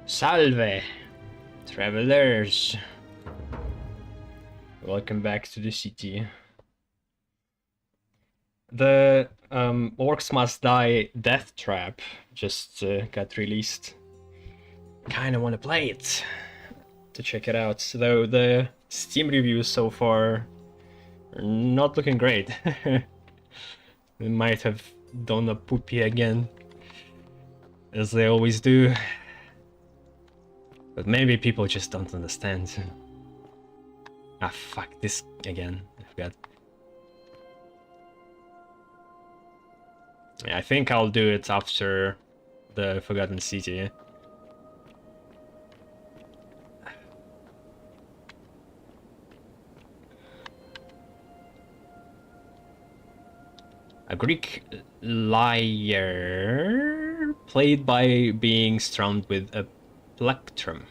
Salve, travelers. Welcome back to the city. The Orcs Must Die Death Trap just got released. Kinda wanna play it to check it out, though the Steam reviews so far are not looking great. They might have done a poopy again, as they always do. But maybe people just don't understand. Ah, fuck this again. I forgot. Yeah, I think I'll do it after the Forgotten City. A Greek lyre played by being strummed with a plectrum.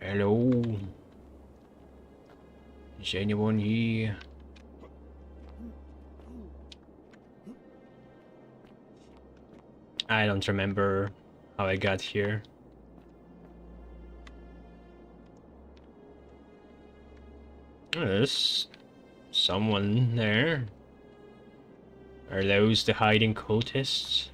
Hello. Is anyone here? I don't remember how I got here. There's someone there. Are those the hiding cultists?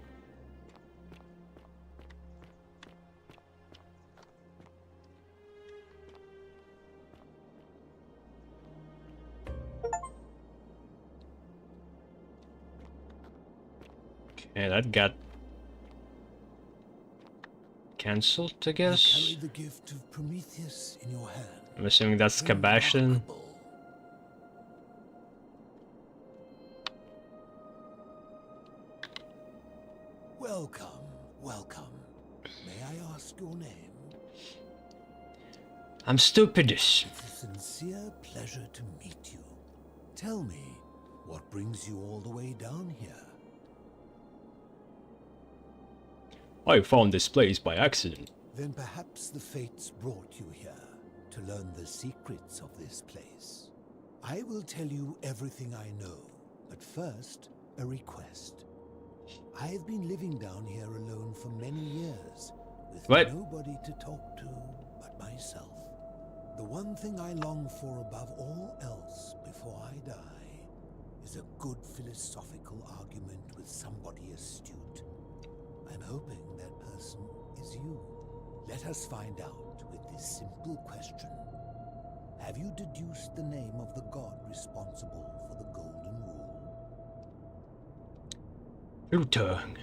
Okay, that got cancelled, I guess. You carry the gift of Prometheus in your hand. I'm assuming that's Kabashan. Remarkable. Welcome, welcome. May I ask your name? I'm Stupidus. It's a sincere pleasure to meet you. Tell me, what brings you all the way down here? I found this place by accident. Then perhaps the fates brought you here to learn the secrets of this place. I will tell you everything I know, but first, a request. I've been living down here alone for many years, with nobody to talk to but myself. The one thing I long for above all else before I die is a good philosophical argument with somebody astute. I'm hoping that person is you. Let us find out with this simple question. Have you deduced the name of the god responsible for the Golden Rule? Utang,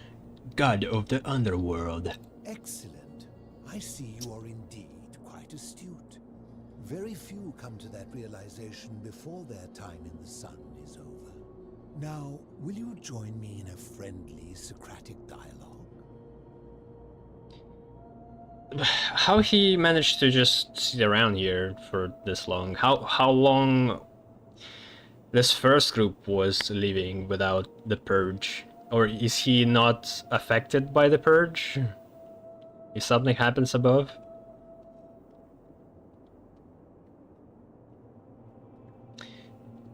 god of the underworld. Excellent. I see you are indeed quite astute. Very few come to that realization before their time in the sun is over. Now, will you join me in a friendly Socratic dialogue? How he managed to just sit around here for this long? How long this first group was living without the purge? Or is he not affected by the purge? If something happens above?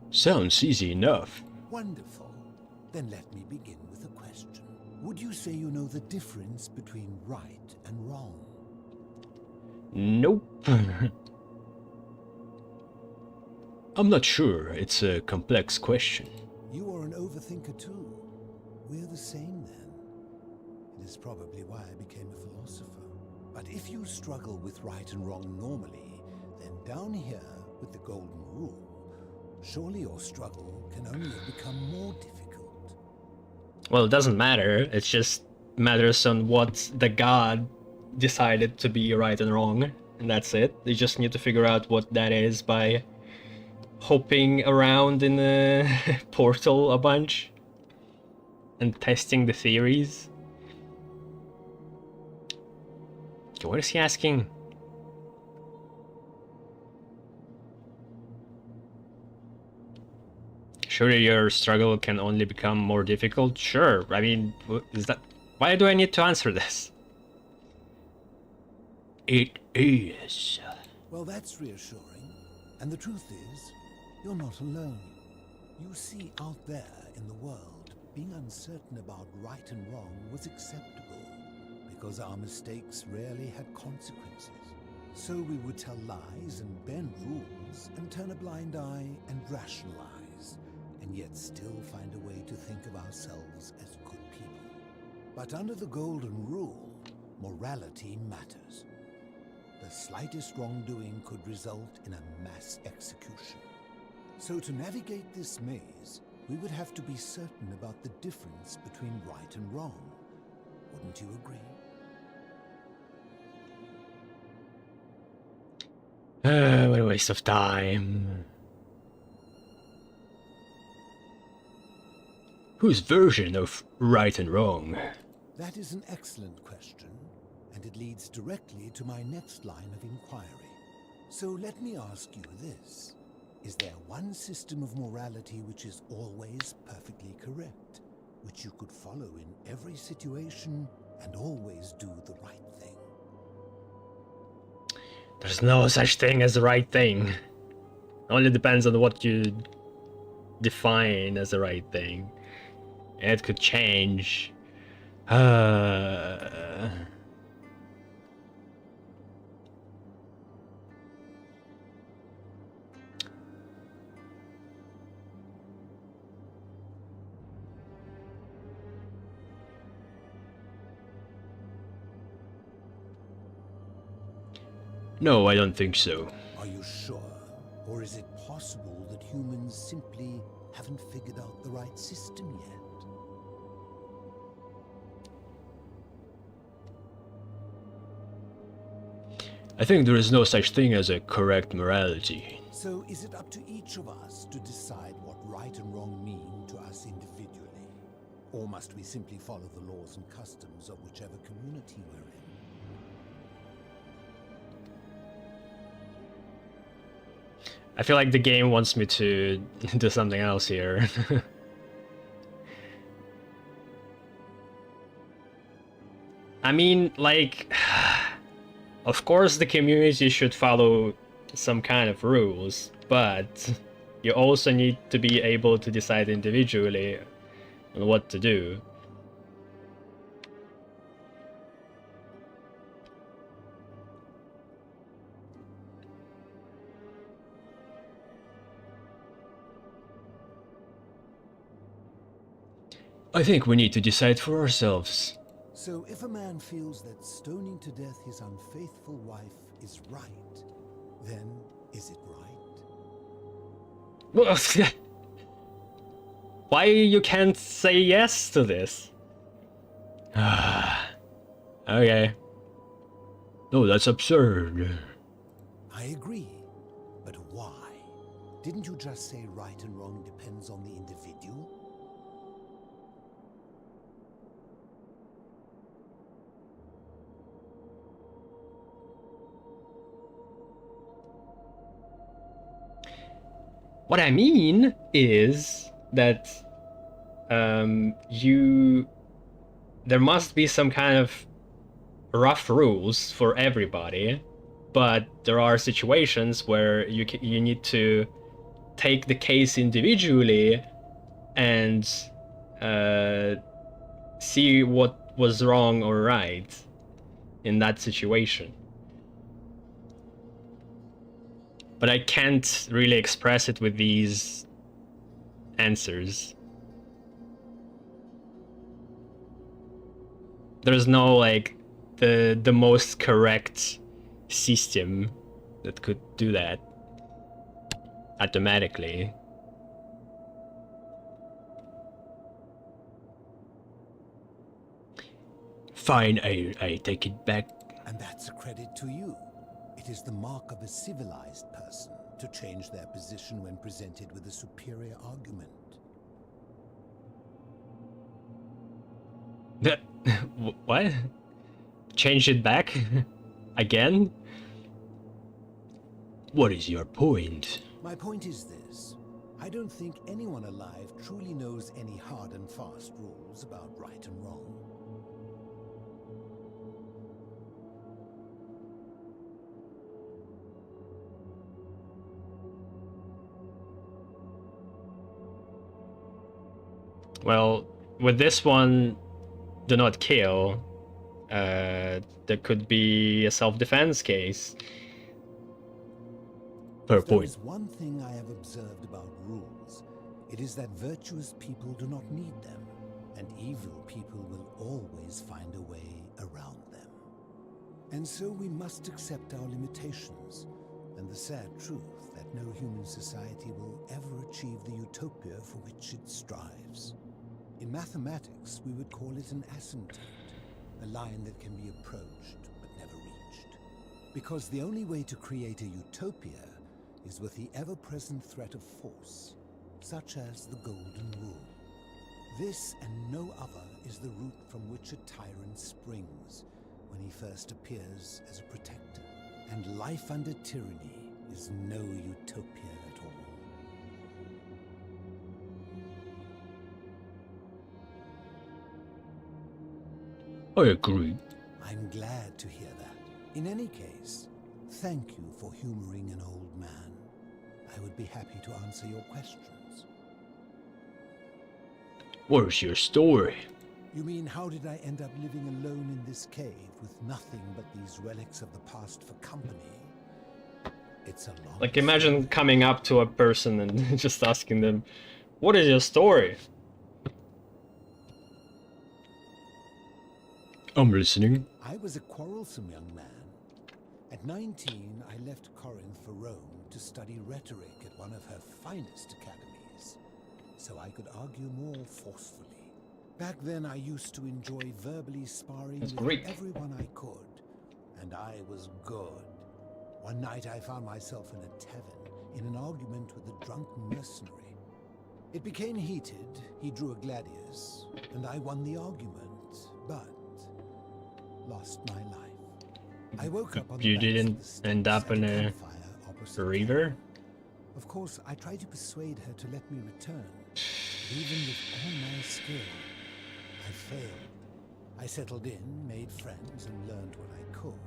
Sounds easy enough. Wonderful. Then let me begin with a question. Would you say you know the difference between right and wrong? Nope. I'm not sure. It's a complex question. You are an overthinker too. We're the same then. It is probably why I became a philosopher. But if you struggle with right and wrong normally, then down here with the Golden Rule, surely your struggle can only have become more difficult. Well, it doesn't matter. It just matters on what the god decided to be right and wrong, and that's it. You just need to figure out what that is by hopping around in the portal a bunch and testing the theories. Okay, what is he asking? Surely your struggle can only become more difficult? Sure, I mean, is that... Why do I need to answer this? It is. Well, that's reassuring. And the truth is, you're not alone. You see, out there in the world, being uncertain about right and wrong was acceptable, because our mistakes rarely had consequences. So we would tell lies and bend rules and turn a blind eye and rationalize, and yet still find a way to think of ourselves as good people. But under the golden rule, morality matters. The slightest wrongdoing could result in a mass execution. So to navigate this maze, we would have to be certain about the difference between right and wrong. Wouldn't you agree? What a waste of time. Whose version of right and wrong? That is an excellent question, and it leads directly to my next line of inquiry. So let me ask you this. Is there one system of morality which is always perfectly correct, which you could follow in every situation and always do the right thing? There's no such thing as the right thing. It only depends on what you define as the right thing. It could change. No, I don't think so. Are you sure? Or is it possible that humans simply haven't figured out the right system yet? I think there is no such thing as a correct morality. So is it up to each of us to decide what right and wrong mean to us individually? Or must we simply follow the laws and customs of whichever community we're in? I feel like the game wants me to do something else here. I mean, like, of course the community should follow some kind of rules, but you also need to be able to decide individually on what to do. I think we need to decide for ourselves. So if a man feels that stoning to death his unfaithful wife is right, then is it right? Why you can't say yes to this? Okay. No, that's absurd. I agree. But why? Didn't you just say right and wrong depends on the individual? What I mean is that there must be some kind of rough rules for everybody, but there are situations where you need to take the case individually and see what was wrong or right in that situation. But I can't really express it with these answers. There's no, like, the most correct system that could do that automatically. Fine, I take it back. And that's a credit to you. It is the mark of a civilized person to change their position when presented with a superior argument. What? Change it back? Again? What is your point? My point is this. I don't think anyone alive truly knows any hard and fast rules about right and wrong. Well, with this one, do not kill. There could be a self-defense case. Fair If there point. is one thing I have observed about rules, it is that virtuous people do not need them, and evil people will always find a way around them. And so we must accept our limitations, and the sad truth that no human society will ever achieve the utopia for which it strives. In mathematics, we would call it an asymptote, a line that can be approached but never reached. Because the only way to create a utopia is with the ever-present threat of force, such as the Golden Rule. This and no other is the root from which a tyrant springs when he first appears as a protector. And life under tyranny is no utopia at all. I agree. I'm glad to hear that. In any case, thank you for humoring an old man. I would be happy to answer your questions. Where's your story? You mean, how did I end up living alone in this cave with nothing but these relics of the past for company? It's a long Like, imagine coming up to a person and just asking them, what is your story? I'm listening. I was a quarrelsome young man. At 19, I left Corinth for Rome to study rhetoric at one of her finest academies, so I could argue more forcefully. Back then, I used to enjoy verbally sparring with Greek. everyone I could, and I was good. One night, I found myself in a tavern in an argument with a drunk mercenary. It became heated, he drew a gladius, and I won the argument, but lost my life. I woke up on the You banks of didn't the Styx end up at in a a campfire opposite the river? cave. Of course, I tried to persuade her to let me return, but even with all my skill, I failed. I settled in, made friends, and learned what I could,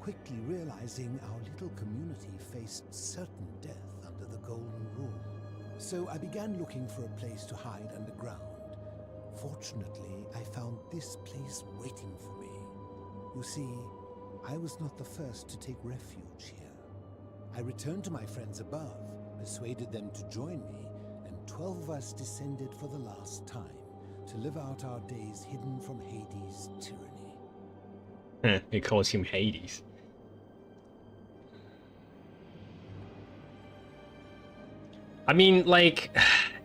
quickly realizing our little community faced certain death under the Golden Rule. So I began looking for a place to hide underground. Fortunately, I found this place waiting for me. You see, I was not the first to take refuge here. I returned to my friends above, persuaded them to join me, and 12 of us descended for the last time to live out our days hidden from Hades' tyranny. It calls him Hades. I mean, like,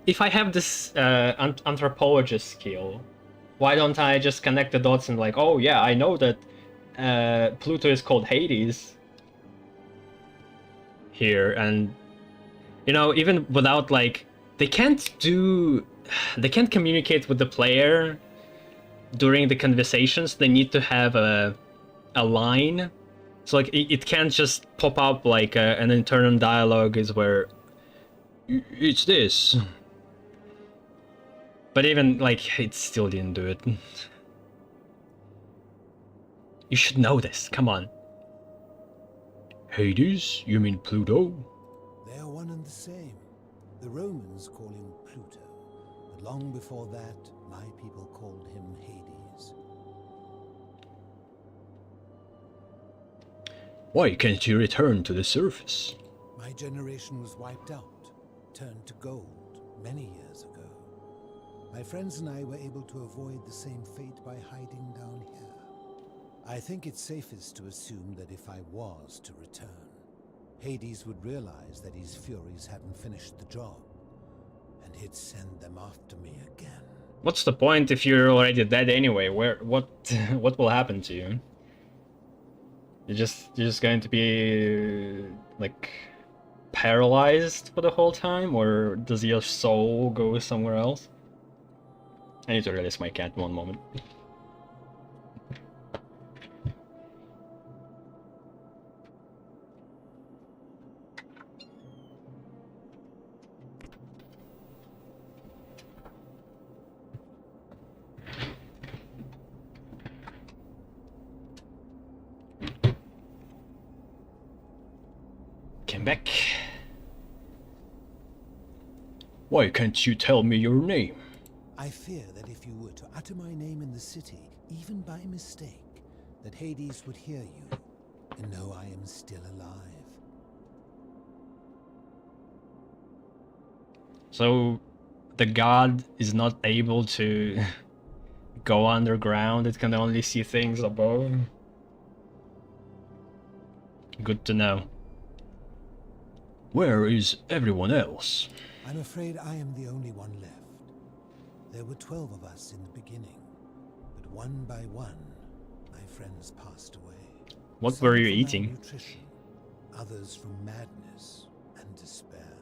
if I have this anthropologist skill, why don't I just connect the dots and like, oh yeah, I know that Pluto is called Hades here, and you know, even without like, they can't communicate with the player during the conversations. They need to have a line, so like it can't just pop up like an internal dialogue is where it's this. But even like, it still didn't do it. You should know this, come on. Hades? You mean Pluto? They are one and the same. The Romans call him Pluto, but long before that, my people called him Hades. Why can't you return to the surface? My generation was wiped out, turned to gold, many years ago. My friends and I were able to avoid the same fate by hiding down here. I think it's safest to assume that if I was to return, Hades would realize that his furies hadn't finished the job, and he'd send them after me again. What's the point if you're already dead anyway? What will happen to you? You're just going to be like paralyzed for the whole time, or does your soul go somewhere else? I need to release my cat one moment. Welcome back. Why can't you tell me your name? I fear that if you were to utter my name in the city, even by mistake, that Hades would hear you and know I am still alive. So the god is not able to go underground, it can only see things above. Good to know. Where is everyone else? I'm afraid I am the only one left. There were 12 of us in the beginning, but one by one, my friends passed away. What Some were you from eating? malnutrition, others from madness and despair.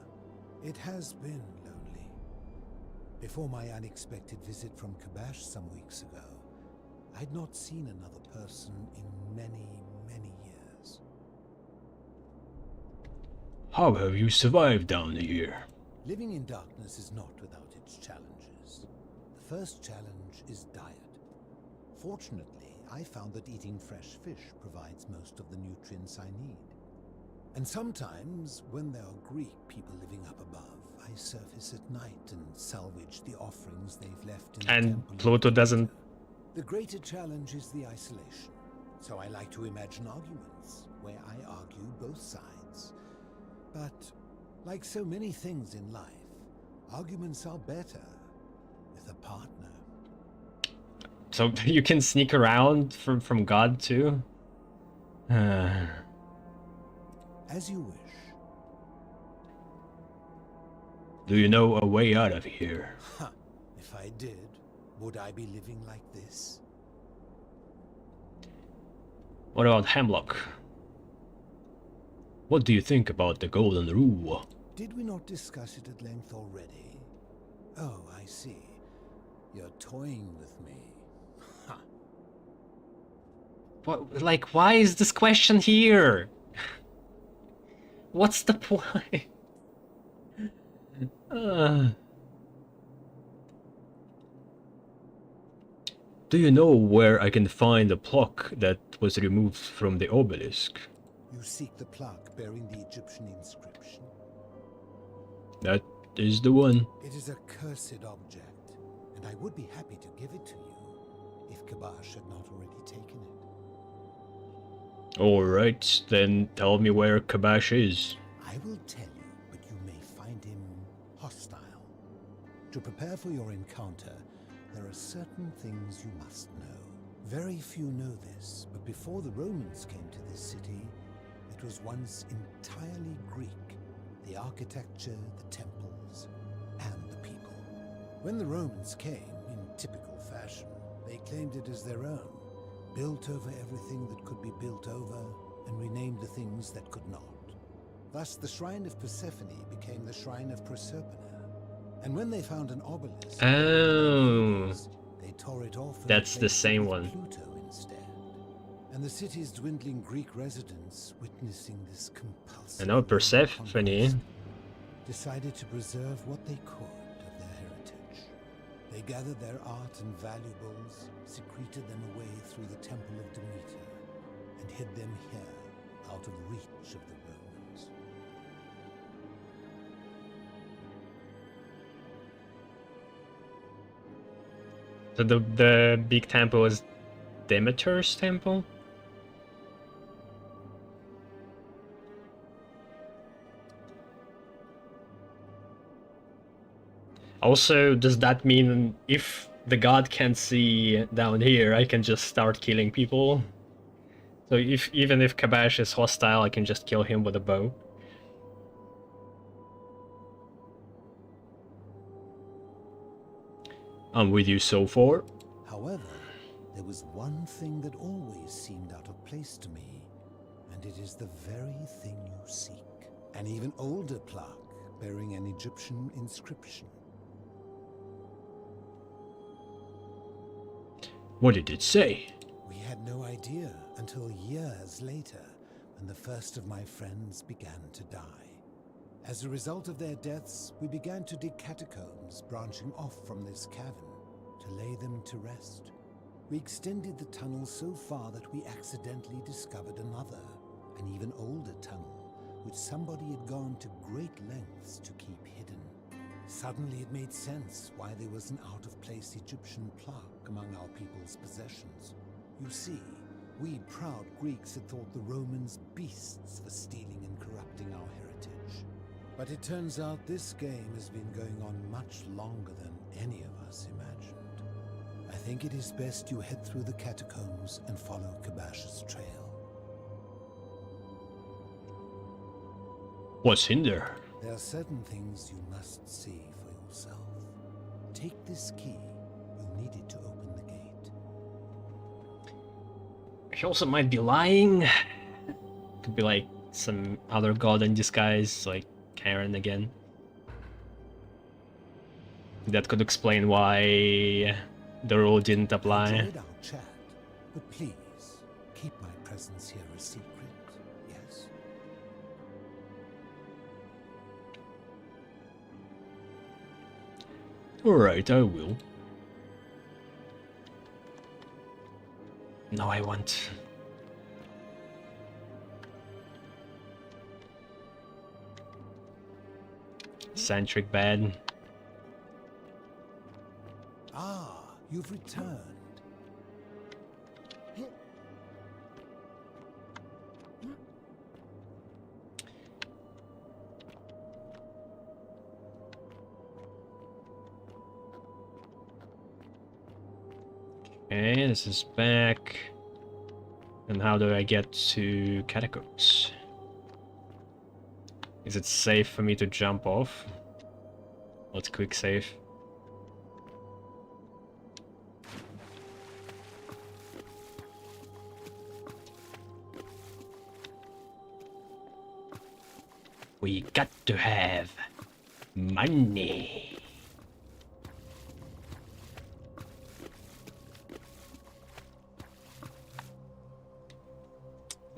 It has been lonely. Before my unexpected visit from Kabash some weeks ago, I'd not seen another person in many, many years. How have you survived down here? Living in darkness is not without its challenges. The first challenge is diet. Fortunately, I found that eating fresh fish provides most of the nutrients I need. And sometimes, when there are Greek people living up above, I surface at night and salvage the offerings they've left in the And temple. Pluto doesn't... The greater challenge is the isolation. So I like to imagine arguments, where I argue both sides. But, like so many things in life, arguments are better with a partner. So you can sneak around from God too? As you wish. Do you know a way out of here? Ha! If I did, would I be living like this? What about Hemlock? What do you think about the Golden Rule? Did we not discuss it at length already? Oh, I see. You're toying with me. Ha! What, like, why is this question here? What's the point? Do you know where I can find the plaque that was removed from the obelisk? You seek the plaque bearing the Egyptian inscription. That is the one. It is a cursed object, and I would be happy to give it to you, if Kabash had not already taken it. Alright, then tell me where Kabash is. I will tell you, but you may find him hostile. To prepare for your encounter, there are certain things you must know. Very few know this, but before the Romans came to this city, it was once entirely Greek. The architecture, the temples, and the people. When the Romans came, in typical fashion, they claimed it as their own, built over everything that could be built over, and renamed the things that could not. Thus, the shrine of Persephone became the shrine of Proserpina. And when they found an obelisk, Oh, they tore it off and that's the replaced it same with one. Pluto instead. And the city's dwindling Greek residents, witnessing this compulsive... I know Persephone. decided to preserve what they could of their heritage. They gathered their art and valuables, secreted them away through the Temple of Demeter, and hid them here, out of reach of the Romans. So the big temple is Demeter's temple? Also, does that mean if the god can't see down here, I can just start killing people? So even if Kabash is hostile, I can just kill him with a bow? I'm with you so far. However, there was one thing that always seemed out of place to me, and it is the very thing you seek. An even older plaque bearing an Egyptian inscription. What did it say? We had no idea until years later, when the first of my friends began to die. As a result of their deaths, we began to dig catacombs branching off from this cavern to lay them to rest. We extended the tunnel so far that we accidentally discovered another, an even older tunnel, which somebody had gone to great lengths to keep hidden. Suddenly it made sense why there was an out-of-place Egyptian plaque among our people's possessions. You see, we proud Greeks had thought the Romans beasts for stealing and corrupting our heritage. But it turns out this game has been going on much longer than any of us imagined. I think it is best you head through the catacombs and follow Kabash's trail. What's in there? There are certain things you must see for yourself. Take this key. You'll need it to open the gate. He also might be lying. Could be like some other god in disguise, like Karen again. That could explain why the rule didn't apply. Enjoyed our chat, but please keep my presence here a secret. Yes. Alright, I will. No, I want. Centric bed. Ah, you've returned. Okay, this is back. And how do I get to catacombs? Is it safe for me to jump off? Let's quick save. We got to have money.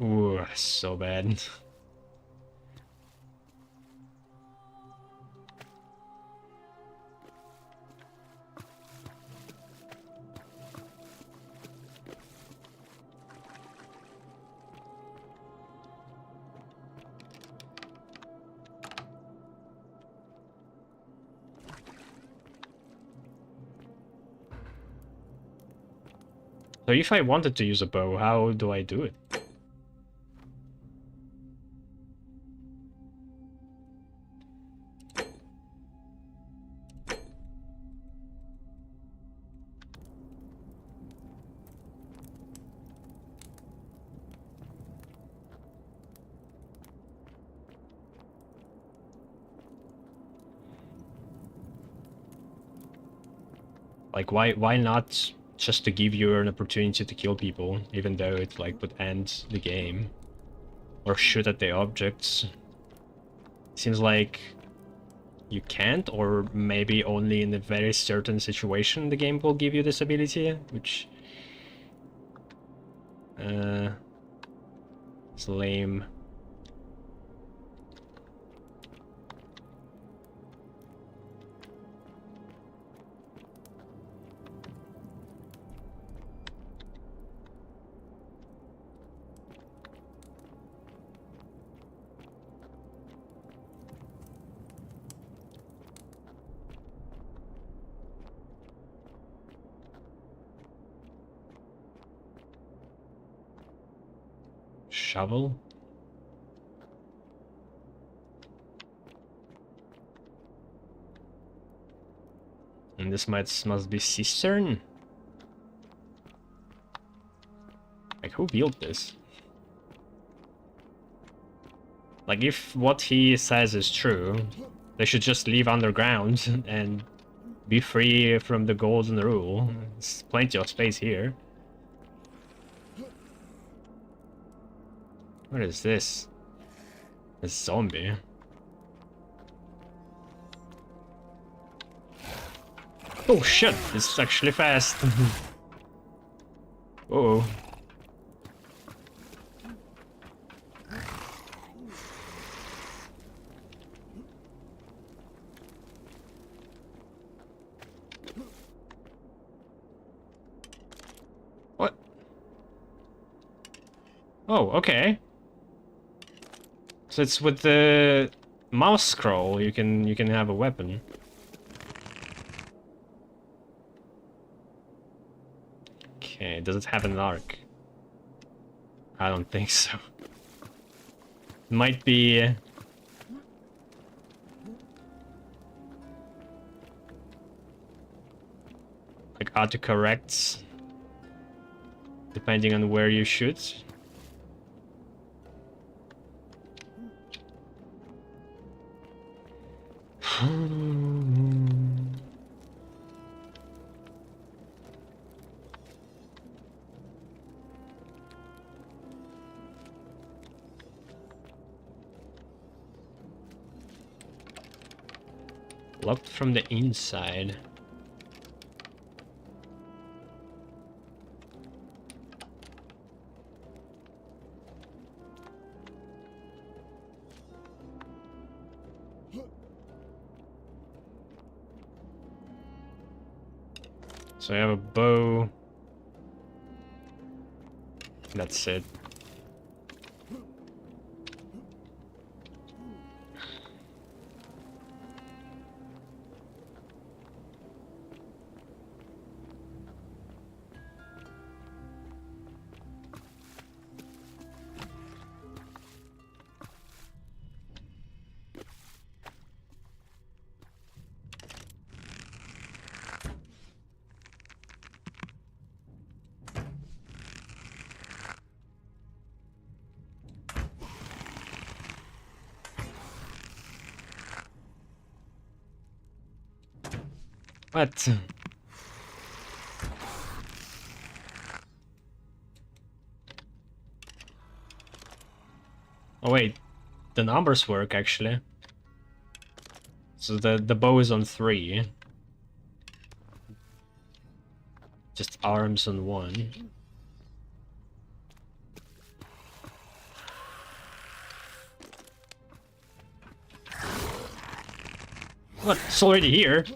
Ooh, so bad. So if I wanted to use a bow, how do I do it? Like, why not just to give you an opportunity to kill people, even though it like would end the game? Or shoot at the objects? Seems like you can't, or maybe only in a very certain situation the game will give you this ability, which is lame. Shovel? And this must be cistern? Like, who built this? Like, if what he says is true, they should just leave underground and be free from the golden rule. There's plenty of space here. What is this? A zombie. Oh shit, this is actually fast. Whoa. What? Oh, okay. So it's with the mouse scroll you can have a weapon. Okay, does it have an arc? I don't think so. It might be like autocorrects depending on where you shoot. Locked from the inside. So I have a bow. That's it. What? Oh wait, the numbers work actually. So the bow is on 3. Just arms on 1. What? It's already here.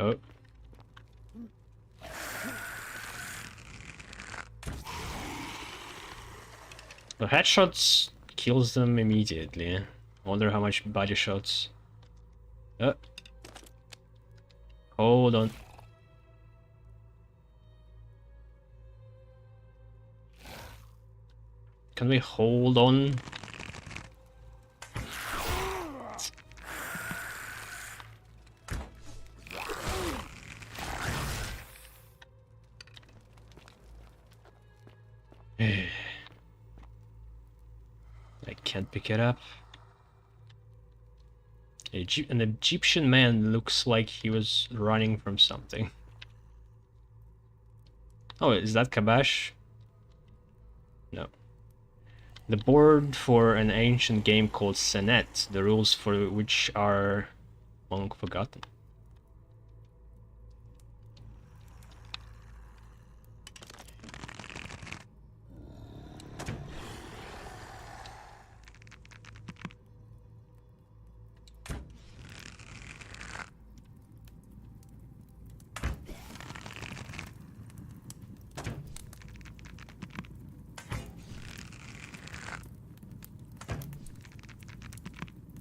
Oh. The headshots kills them immediately. I wonder how much body shots. Hold on. Can we hold on? I can't pick it up. An Egyptian man looks like he was running from something. Oh, is that Kabash? No. The board for an ancient game called Senet, the rules for which are long forgotten.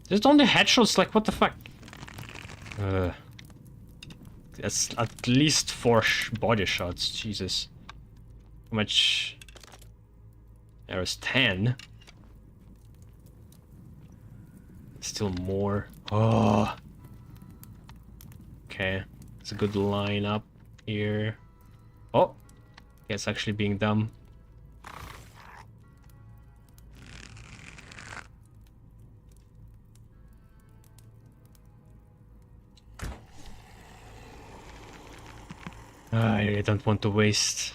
There's only headshots, like what the fuck? That's at least 4 body shots, Jesus. How much? There's 10. Still more. Oh. Okay, it's a good lineup here. Oh, yeah, it's actually being dumb. I don't want to waste.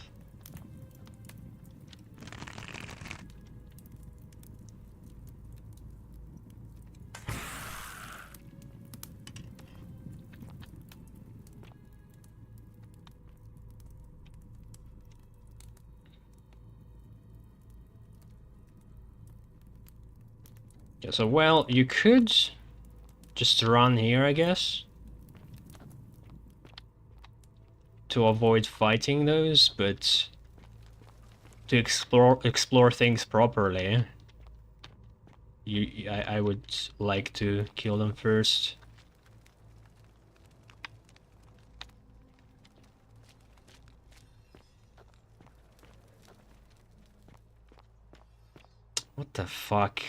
Yeah, so well, you could just run here, I guess, to avoid fighting those, but to explore things properly, I would like to kill them first. What the fuck?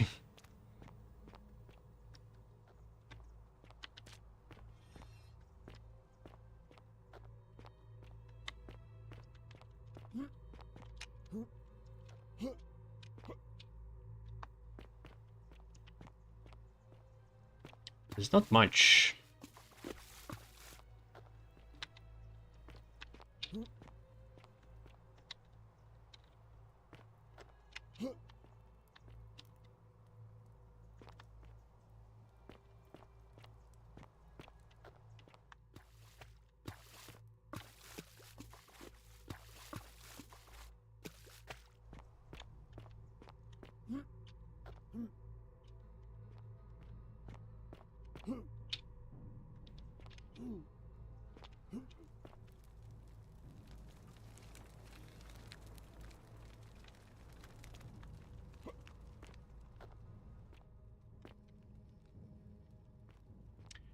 There's not much.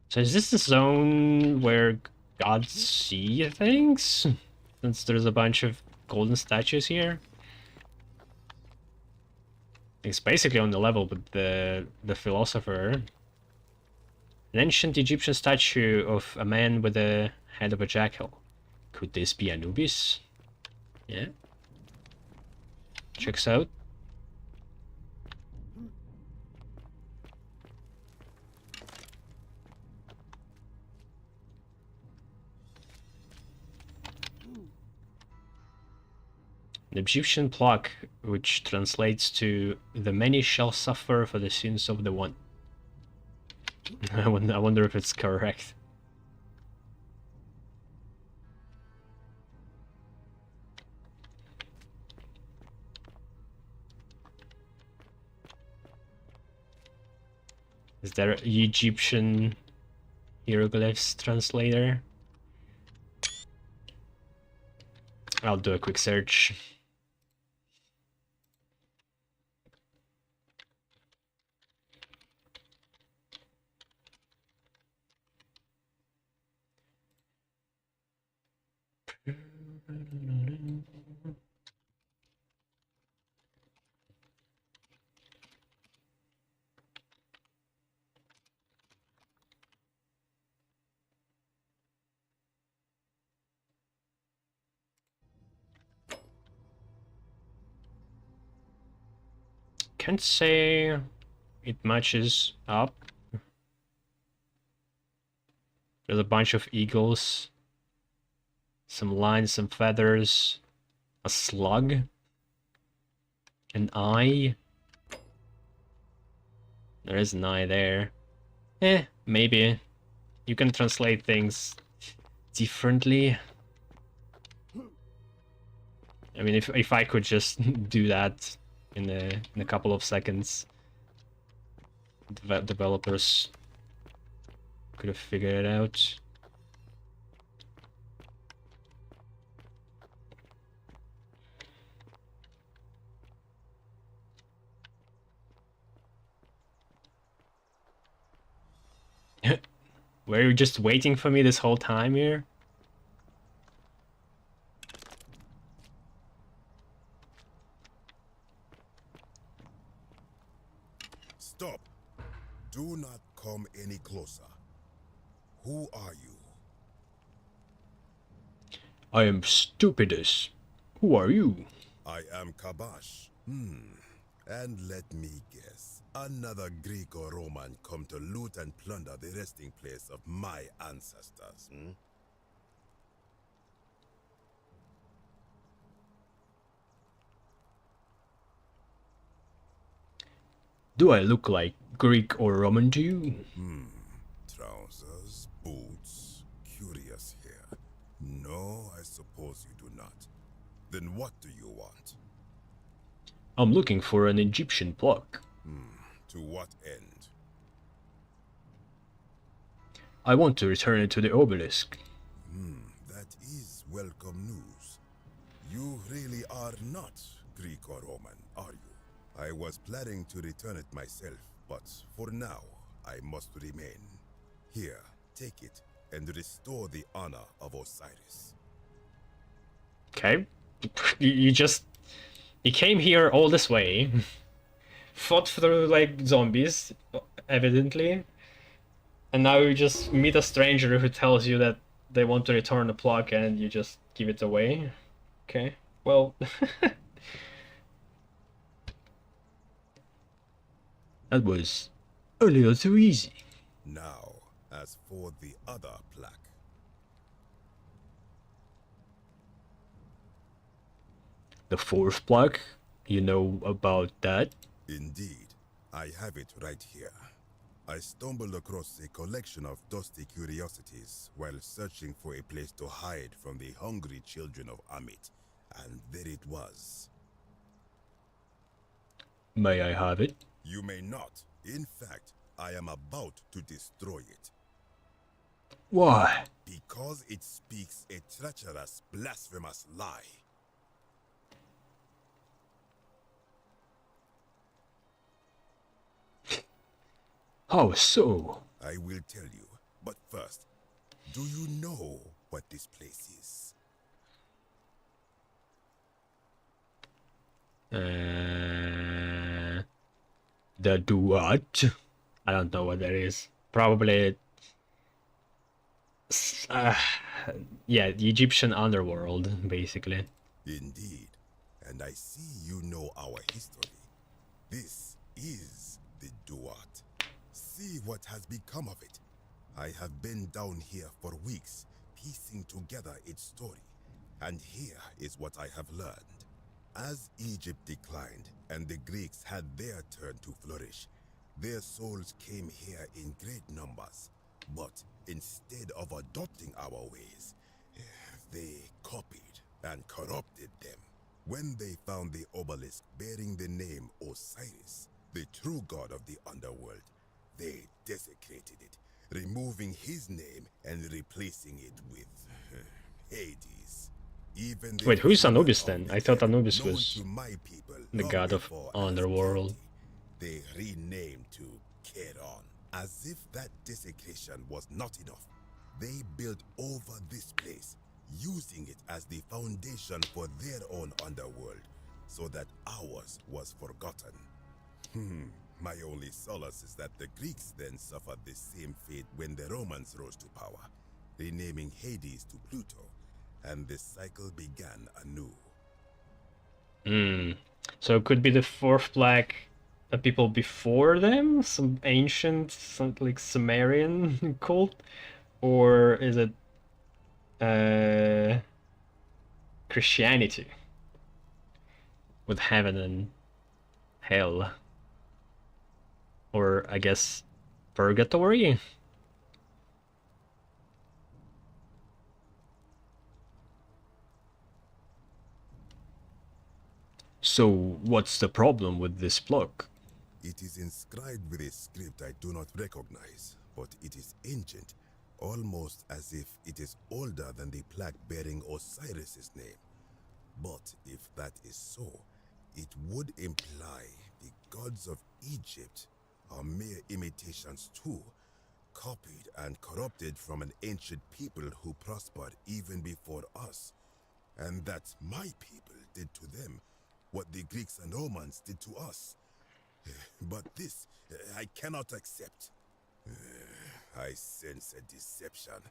So is this the zone where gods see things? Since there's a bunch of golden statues here? It's basically on the level with the philosopher. An ancient Egyptian statue of a man with the head of a jackal. Could this be Anubis? Yeah. Checks out. The Egyptian plaque, which translates to "the many shall suffer for the sins of the one." I wonder if it's correct. Is there an Egyptian hieroglyphs translator? I'll do a quick search. Can't say it matches up. There's a bunch of eagles, some lines, some feathers, a slug, an eye. There is an eye there. Maybe. You can translate things differently. I mean, if I could just do that in a couple of seconds, developers could have figured it out. Were you just waiting for me this whole time here? Stop. Do not come any closer. Who are you? I am Stupidus. Who are you? I am Kabash. And let me guess. Another Greek or Roman come to loot and plunder the resting place of my ancestors. Do I look like Greek or Roman to you? Trousers, boots, curious hair. No, I suppose you do not. Then what do you want? I'm looking for an Egyptian plaque. To what end? I want to return it to the obelisk. That is welcome news. You really are not Greek or Roman, are you? I was planning to return it myself, but for now, I must remain. Here, take it and restore the honor of Osiris. Okay. You came here all this way, fought through like zombies, evidently, and now you just meet a stranger who tells you that they want to return the plaque and you just give it away. Okay, well... That was a little too easy. Now, as for the other plaque. The fourth plaque? You know about that? Indeed, I have it right here. I stumbled across a collection of dusty curiosities while searching for a place to hide from the hungry children of Amit, and there it was. May I have it? You may not. In fact, I am about to destroy it. Why? Because it speaks a treacherous, blasphemous lie. How so? I will tell you, but first, do you know what this place is? The what? I don't know what that is. Probably... yeah, the Egyptian underworld, basically. Indeed, and I see you know our history. This is the Duat. See what has become of it. I have been down here for weeks, piecing together its story. And here is what I have learned. As Egypt declined and the Greeks had their turn to flourish, their souls came here in great numbers. But instead of adopting our ways, they copied and corrupted them. When they found the obelisk bearing the name Osiris, the true god of the underworld, they desecrated it, removing his name and replacing it with Hades. Even Wait, who is the Anubis father then? of the I thought dead, Anubis known was to my people the long god of before as underworld. deity, they renamed to Keron. As if that desecration was not enough, they built over this place, using it as the foundation for their own underworld, so that ours was forgotten. My only solace is that the Greeks then suffered the same fate when the Romans rose to power, renaming Hades to Pluto, and the cycle began anew. So it could be the fourth plague people before them? Some ancient, some, like Sumerian cult? Or is it Christianity? With heaven and hell? Or I guess purgatory? So what's the problem with this block? It is inscribed with a script I do not recognize, but it is ancient, almost as if it is older than the plaque bearing Osiris's name. But if that is so, it would imply the gods of Egypt are mere imitations too, copied and corrupted from an ancient people who prospered even before us. And that my people did to them what the Greeks and Romans did to us. But this, I cannot accept. I sense a deception.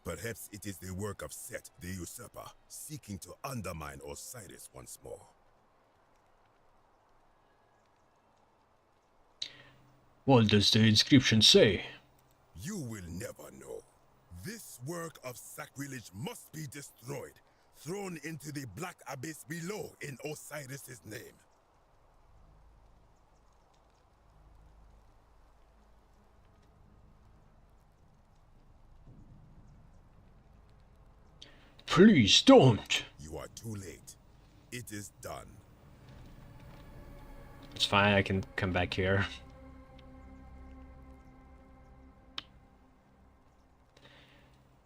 Perhaps it is the work of Set, the usurper, seeking to undermine Osiris once more. What does the inscription say? You will never know. This work of sacrilege must be destroyed, thrown into the black abyss below in Osiris's name. Please don't. You are too late. It is done. It's fine, I can come back here.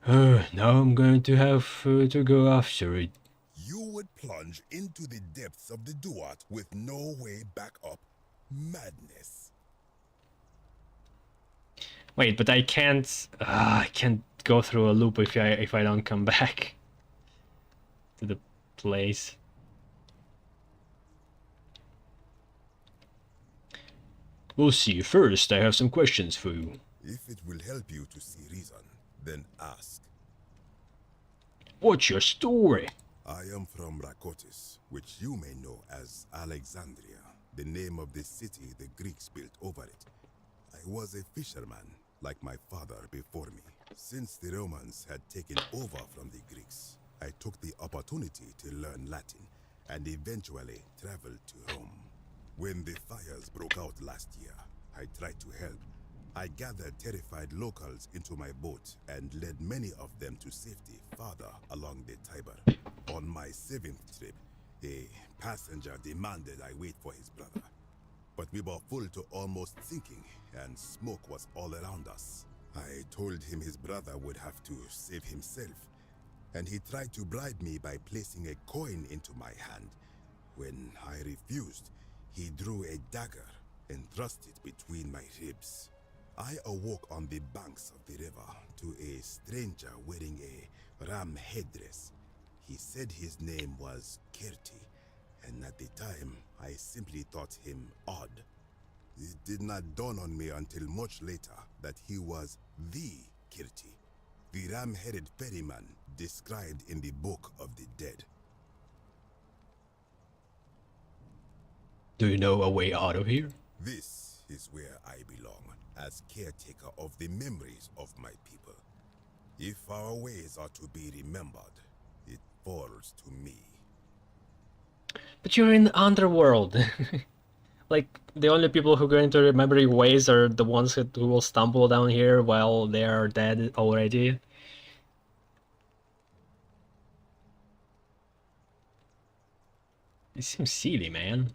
Now I'm going to have to go after it. You would plunge into the depths of the Duat with no way back up. Madness. Wait, but I can't go through a loop if I don't come back to the place. We'll see. First, I have some questions for you. If it will help you to see reason, then ask. What's your story? I am from Rakotis, which you may know as Alexandria, the name of the city the Greeks built over it. I was a fisherman, like my father before me. Since the Romans had taken over from the Greeks, I took the opportunity to learn Latin and eventually traveled to Rome. When the fires broke out last year, I tried to help. I gathered terrified locals into my boat and led many of them to safety farther along the Tiber. On my 7th trip, a passenger demanded I wait for his brother. But we were full to almost sinking, and smoke was all around us. I told him his brother would have to save himself, and he tried to bribe me by placing a coin into my hand. When I refused, he drew a dagger and thrust it between my ribs. I awoke on the banks of the river to a stranger wearing a ram headdress. He said his name was Kirti, and at the time, I simply thought him odd. It did not dawn on me until much later that he was the Kirti, the ram-headed ferryman described in the Book of the Dead. Do you know a way out of here? This is where I belong, as caretaker of the memories of my people. If our ways are to be remembered, it falls to me. But you're in the underworld. Like, the only people who go into remember your ways are the ones who will stumble down here while they are dead already. It seems silly, man.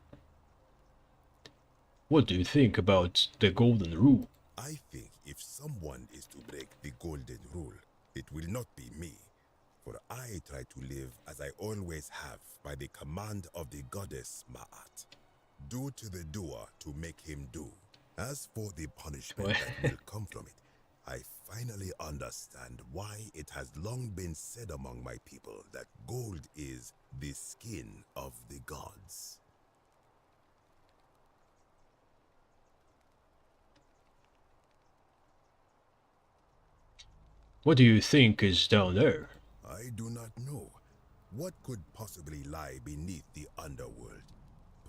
What do you think about the golden rule? I think if someone is to break the golden rule, it will not be me. For I try to live as I always have by the command of the goddess Ma'at. Do to the doer to make him do. As for the punishment that will come from it, I finally understand why it has long been said among my people that gold is the skin of the gods. What do you think is down there? I do not know. What could possibly lie beneath the underworld?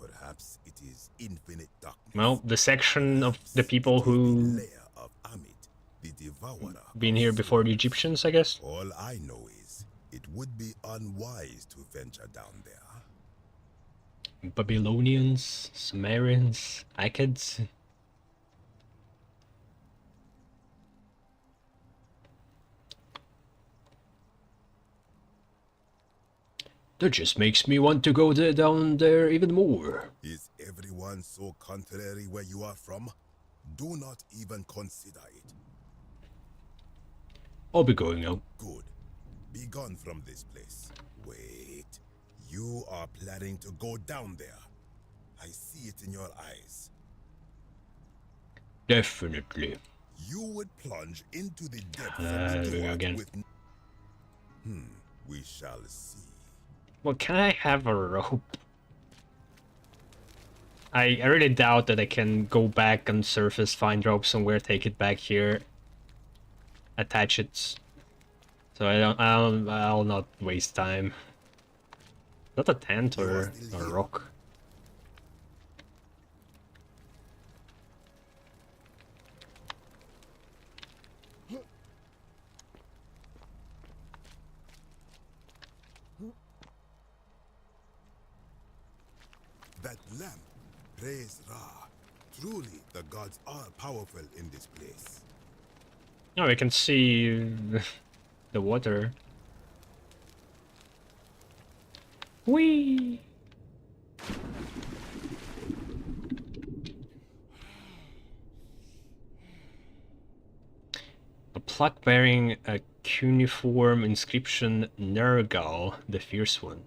Perhaps it is infinite darkness. Well, the section of Perhaps the people it is the who lair of Amit, the devourer been of here before the souls. Egyptians, I guess. All I know is it would be unwise to venture down there. Babylonians, Sumerians, Akkads. That just makes me want to go down there even more. Is everyone so contrary where you are from? Do not even consider it. I'll be going now. Good. Be gone from this place. Wait. You are planning to go down there. I see it in your eyes. Definitely. You would plunge into the depths There of the we go Duat again. with... we shall see. Well, can I have a rope? I really doubt that I can go back on surface, find rope somewhere, take it back here, attach it. So I'll not waste time. Not a tent or a rock. That lamp, praise Ra. Truly, the gods are powerful in this place. Oh, we can see the water. Whee! A plaque bearing a cuneiform inscription, Nergal, the Fierce One.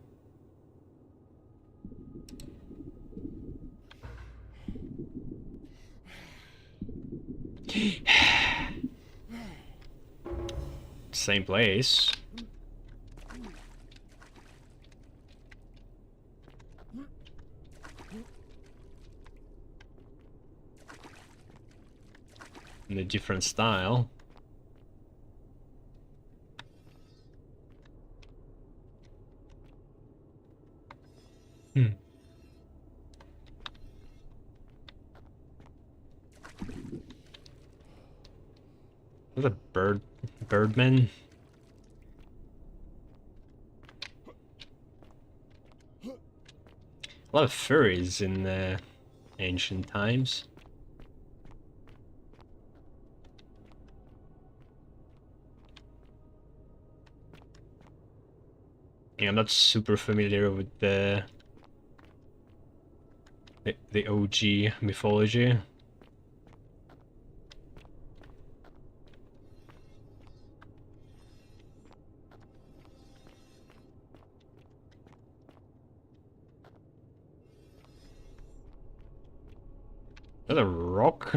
Same place. In a different style. Hmm. Is that a birdman? A lot of furries in ancient times. Yeah, I'm not super familiar with the OG mythology. Is that a rock?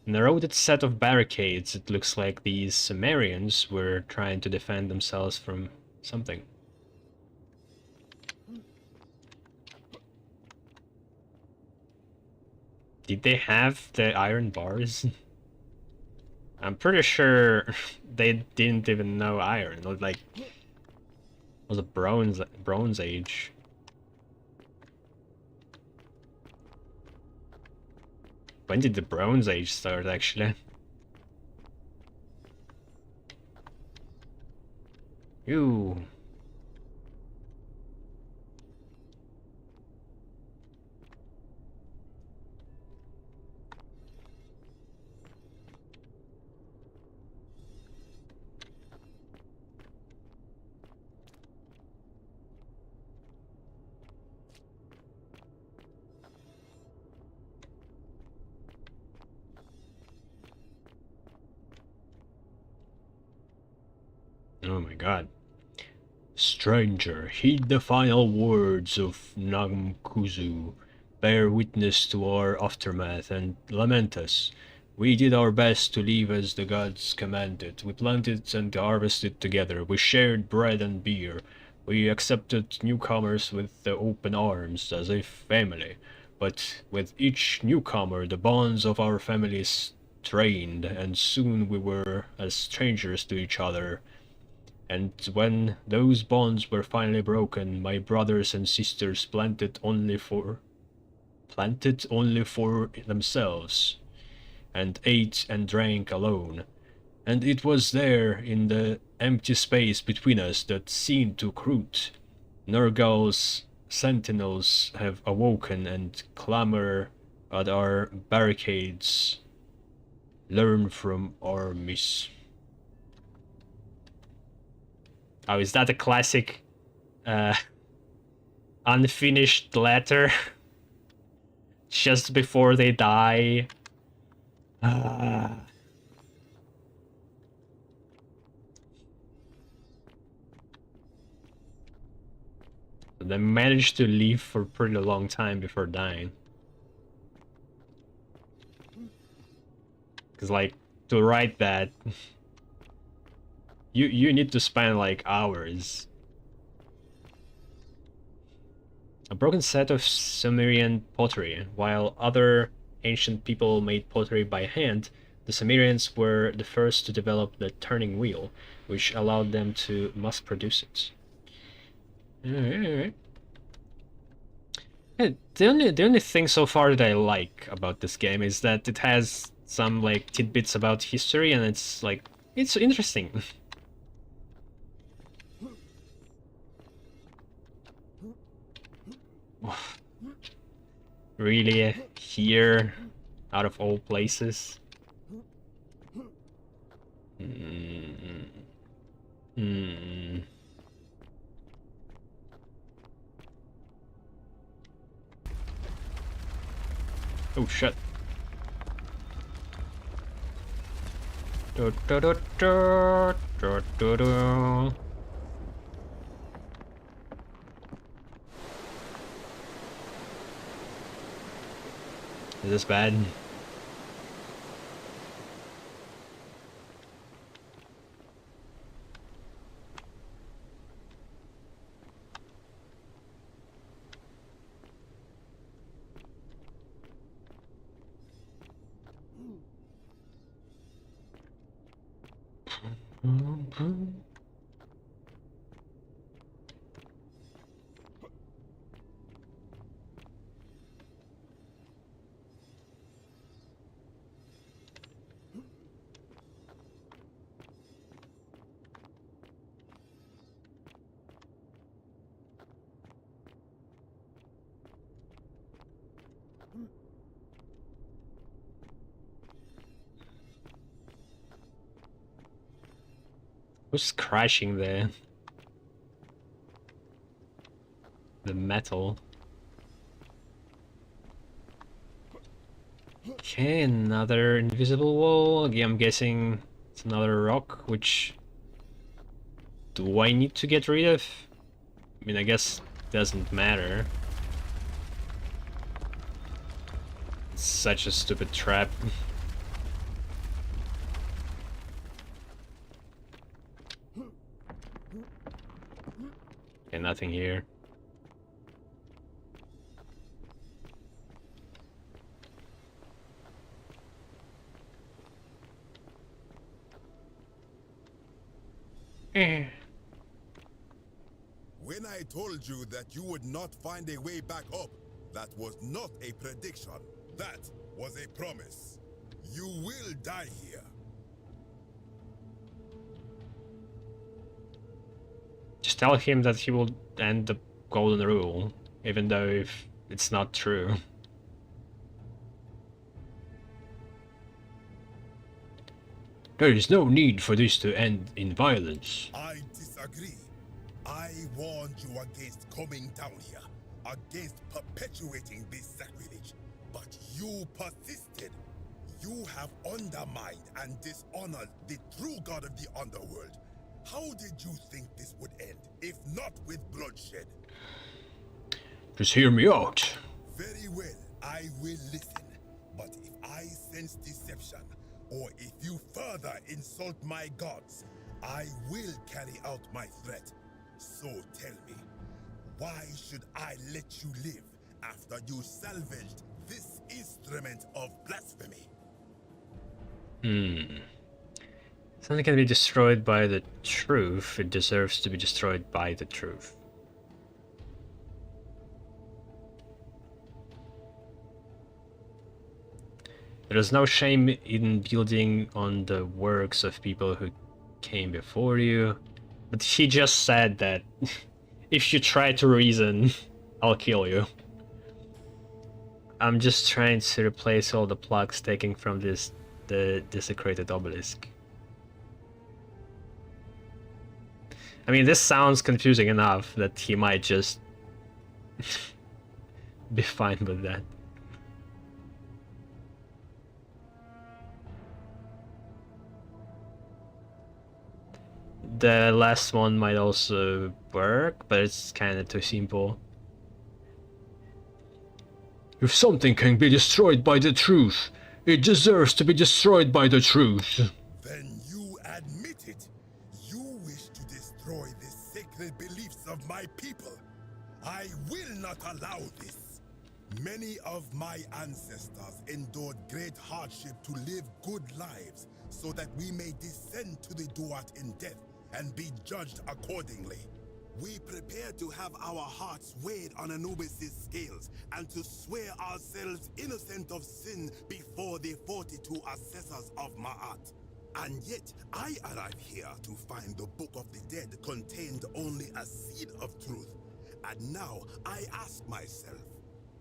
An eroded set of barricades. It looks like these Sumerians were trying to defend themselves from something. Did they have the iron bars? I'm pretty sure they didn't even know iron. It was like, it was a bronze age. When did the Bronze Age start, actually? Ew. Oh my god. Stranger, heed the final words of Namkuzu. Bear witness to our aftermath and lament us. We did our best to live as the gods commanded. We planted and harvested together. We shared bread and beer. We accepted newcomers with the open arms as a family. But with each newcomer, the bonds of our families strained, and soon we were as strangers to each other. And when those bonds were finally broken, my brothers and sisters planted only for themselves, and ate and drank alone. And it was there, in the empty space between us, that seemed to Kroot. Nergal's sentinels have awoken and clamor at our barricades. Learn from our miss. Oh, is that a classic unfinished letter? Just before they die. They managed to live for a pretty long time before dying. Because, like, to write that... You need to spend like hours. A broken set of Sumerian pottery. While other ancient people made pottery by hand, the Sumerians were the first to develop the turning wheel, which allowed them to mass produce it. Alright. The only thing so far that I like about this game is that it has some like tidbits about history, and it's like, it's interesting. Really? Here? Out of all places? Oh shit. Is this bad? Who's crashing there? The metal. Okay, another invisible wall. Again, I'm guessing it's another rock, which... Do I need to get rid of? I mean, I guess it doesn't matter. It's such a stupid trap. Okay, nothing here. When I told you that you would not find a way back up, that was not a prediction. That was a promise. You will die here. Just tell him that he will end the golden rule, even though if it's not true. There is no need for this to end in violence. I disagree. I warned you against coming down here, against perpetuating this sacrilege, but you persisted. You have undermined and dishonored the true god of the underworld. How did you think this would end, if not with bloodshed? Just hear me out. Very well, I will listen. But if I sense deception, or if you further insult my gods, I will carry out my threat. So tell me, why should I let you live after you salvaged this instrument of blasphemy? Something can be destroyed by the truth. It deserves to be destroyed by the truth. There is no shame in building on the works of people who came before you. But he just said that if you try to reason, I'll kill you. I'm just trying to replace all the plugs taken from the desecrated obelisk. I mean, this sounds confusing enough that he might just be fine with that. The last one might also work, but it's kind of too simple. If something can be destroyed by the truth, it deserves to be destroyed by the truth. Then you admit it. You wish to destroy the sacred beliefs of my people. I will not allow this. Many of my ancestors endured great hardship to live good lives so that we may descend to the Duat in death and be judged accordingly. We prepare to have our hearts weighed on Anubis' scales and to swear ourselves innocent of sin before the 42 assessors of Ma'at. And yet, I arrive here to find the Book of the Dead contained only a seed of truth, And now I ask myself,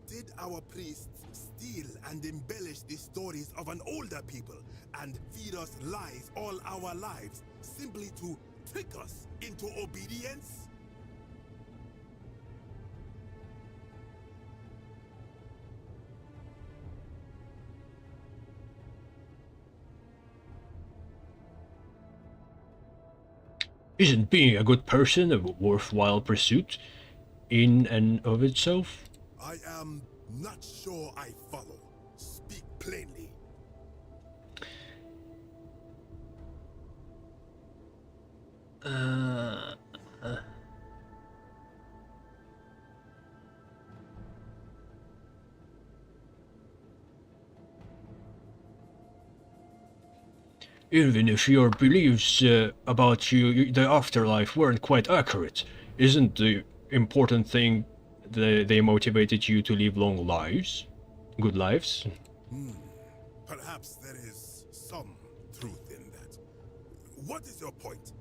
did our priests steal and embellish the stories of an older people and feed us lies all our lives simply to trick us into obedience? Isn't being a good person a worthwhile pursuit in and of itself? I am not sure I follow. Speak plainly. Even if your beliefs about the afterlife weren't quite accurate, isn't the important thing that they motivated you to live long lives? Good lives? Perhaps there is some truth in that. What is your point?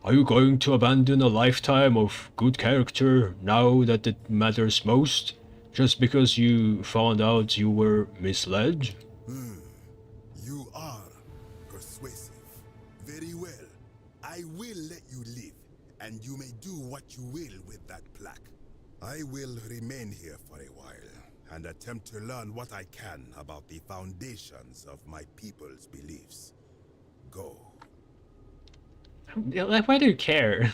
Are you going to abandon a lifetime of good character now that it matters most, just because you found out you were misled? You are persuasive. Very well. I will let you live, and you may do what you will with that plaque. I will remain here for a while and attempt to learn what I can about the foundations of my people's beliefs. Go. Like, why do you care?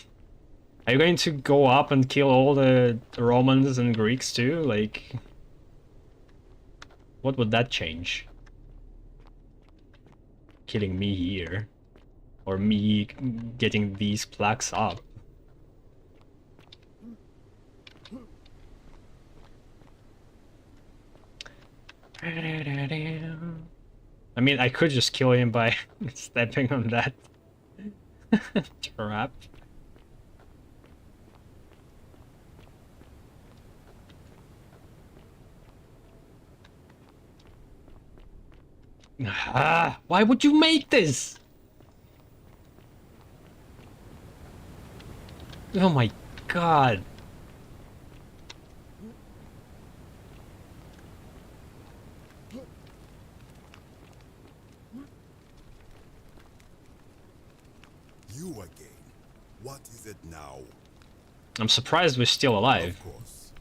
Are you going to go up and kill all the Romans and Greeks too? Like, what would that change? Killing me here, or me getting these plaques up. I mean, I could just kill him by stepping on that trap. Ah, why would you make this? Oh my god. You again. What is it now? I'm surprised we're still alive. Of course.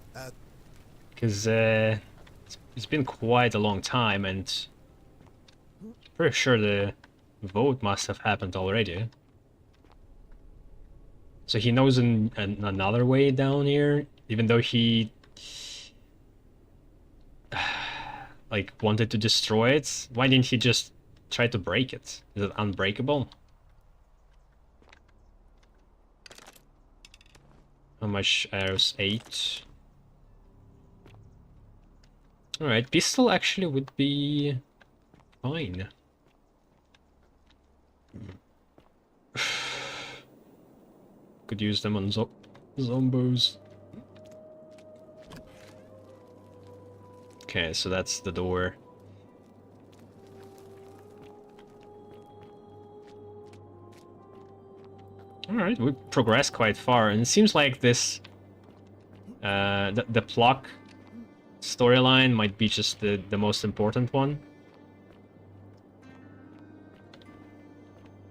Because it's been quite a long time, and pretty sure the vote must have happened already. So he knows another way down here, even though he like wanted to destroy it. Why didn't he just try to break it? Is it unbreakable? How much arrows? 8. Alright, pistol actually would be fine. Could use them on zombos. Okay, so that's the door. Alright, we progressed quite far, and it seems like this the Pluck storyline might be just the most important one.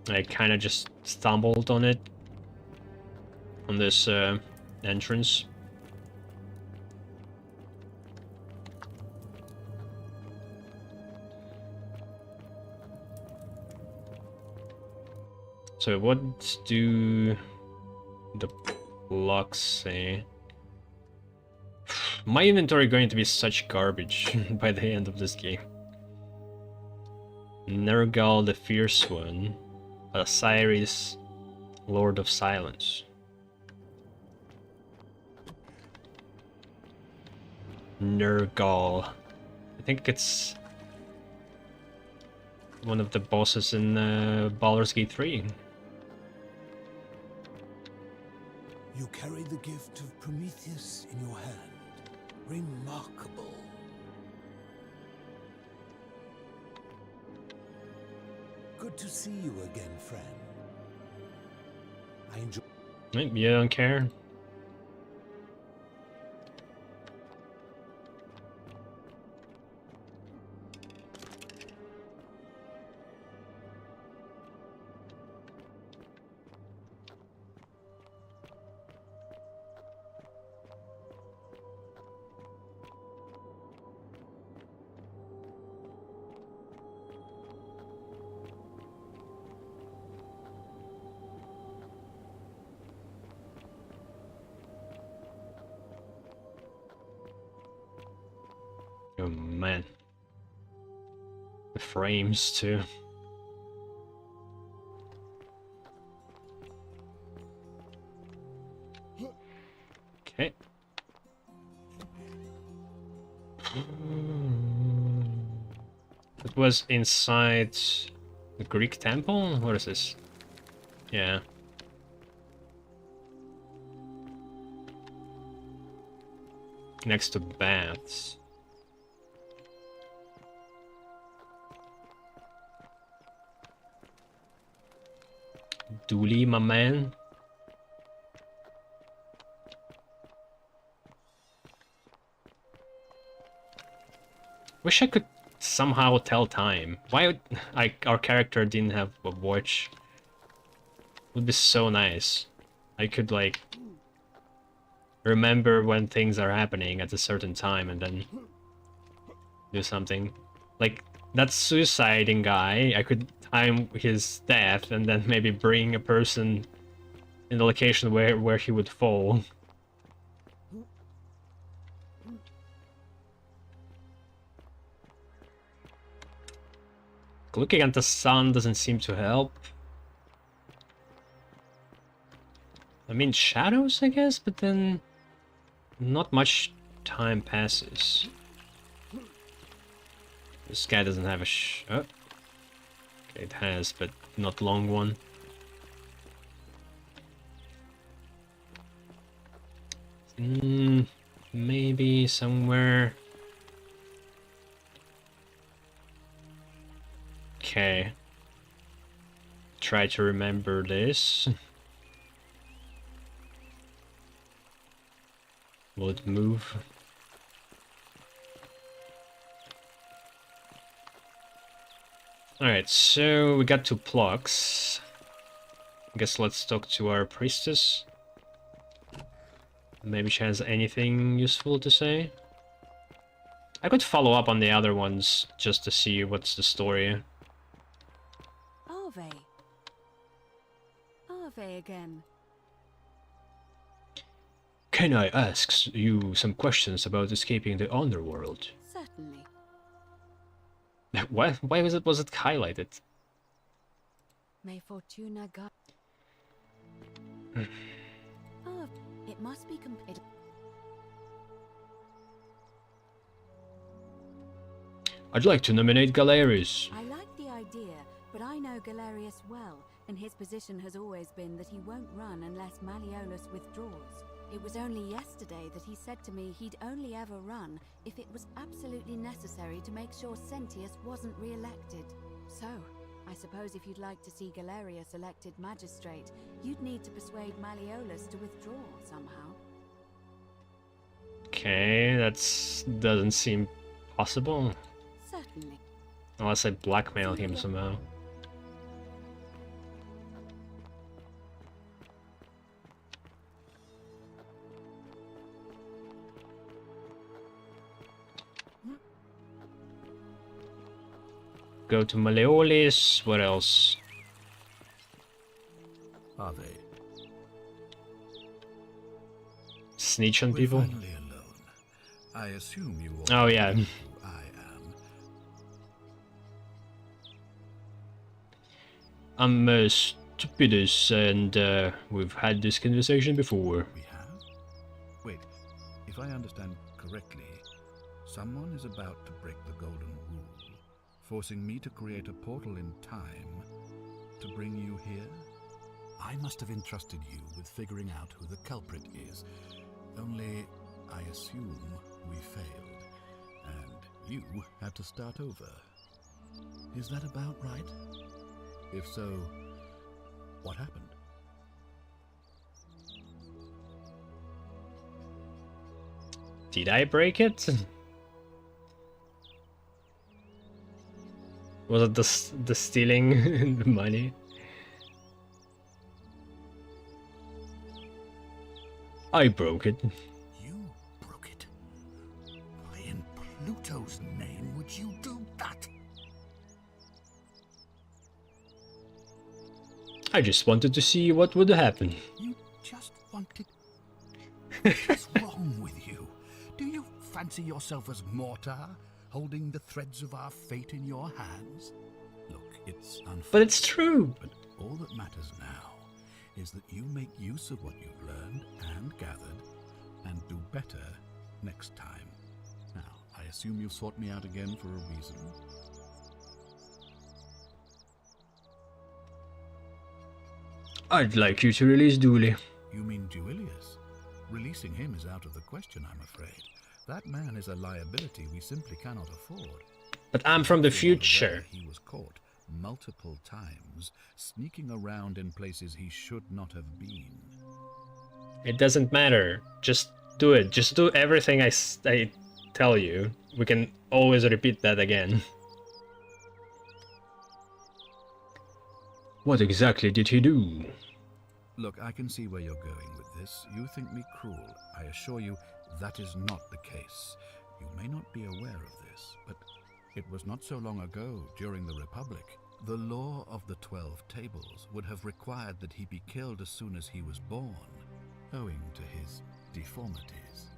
I kind of just stumbled on it on this entrance. So what do the blocks say? My inventory going to be such garbage by the end of this game. Nergal the Fierce One. Osiris, Lord of Silence. Nergal. I think it's one of the bosses in Baldur's Gate 3. You carry the gift of Prometheus in your hand. Remarkable. Good to see you again, friend. I enjoy. You don't care? man. The frames too. Okay. It was inside the Greek temple? What is this? Yeah. Next to baths. Dooley, my man. Wish I could somehow tell time. Why would our character didn't have a watch? Would be so nice. I could like remember when things are happening at a certain time and then do something. Like that suiciding guy, I could time his death and then maybe bring a person in the location where he would fall. Looking at the sun doesn't seem to help. I mean, shadows, I guess, but then not much time passes. This guy doesn't have a oh. Okay, it has, but not long one. Maybe somewhere. Okay. Try to remember this. Will it move? Alright, so we got 2 plugs. I guess let's talk to our priestess. Maybe she has anything useful to say. I could follow up on the other ones just to see what's the story. Arve again. Can I ask you some questions about escaping the underworld? Certainly. Why was it highlighted? May Fortuna guide. Oh, it must be completed. I'd like to nominate Galerius. I like the idea, but I know Galerius well, and his position has always been that he won't run unless Malleolus withdraws. It was only yesterday that he said to me he'd only ever run if it was absolutely necessary to make sure Sentius wasn't re-elected. So, I suppose if you'd like to see Galerius elected magistrate, you'd need to persuade Malleolus to withdraw somehow. Okay, doesn't seem possible. Certainly. Unless I blackmail him somehow. Go to Malleolus. What else? Are they? Snitch on We're people? finally alone. I assume you all Oh, yeah. know who I am. I'm Stupidus, and we've had this conversation before. We have? Wait, if I understand correctly, someone is about to break the golden rule, forcing me to create a portal in time to bring you here? I must have entrusted you with figuring out who the culprit is. Only, I assume we failed, and you had to start over. Is that about right? If so, what happened? Did I break it? Was it the stealing the money? I broke it. You broke it. Why in Pluto's name would you do that? I just wanted to see what would happen. You just wanted... What's wrong with you? Do you fancy yourself as mortar? holding the threads of our fate in your hands? Look, it's unfortunate. But it's true. But all that matters now is that you make use of what you've learned and gathered and do better next time. Now, I assume you've sought me out again for a reason. I'd like you to release Dooley. You mean Duilius? Releasing him is out of the question, I'm afraid. That man is a liability we simply cannot afford. But I'm from the You're future. aware he was caught multiple times, sneaking around in places he should not have been. It doesn't matter. Just do it. Just do everything I tell you. We can always repeat that again. What exactly did he do? Look, I can see where you're going with this. You think me cruel. I assure you that is not the case. You may not be aware of this, but it was not so long ago, during the Republic, the law of the 12 Tables would have required that he be killed as soon as he was born, owing to his deformities.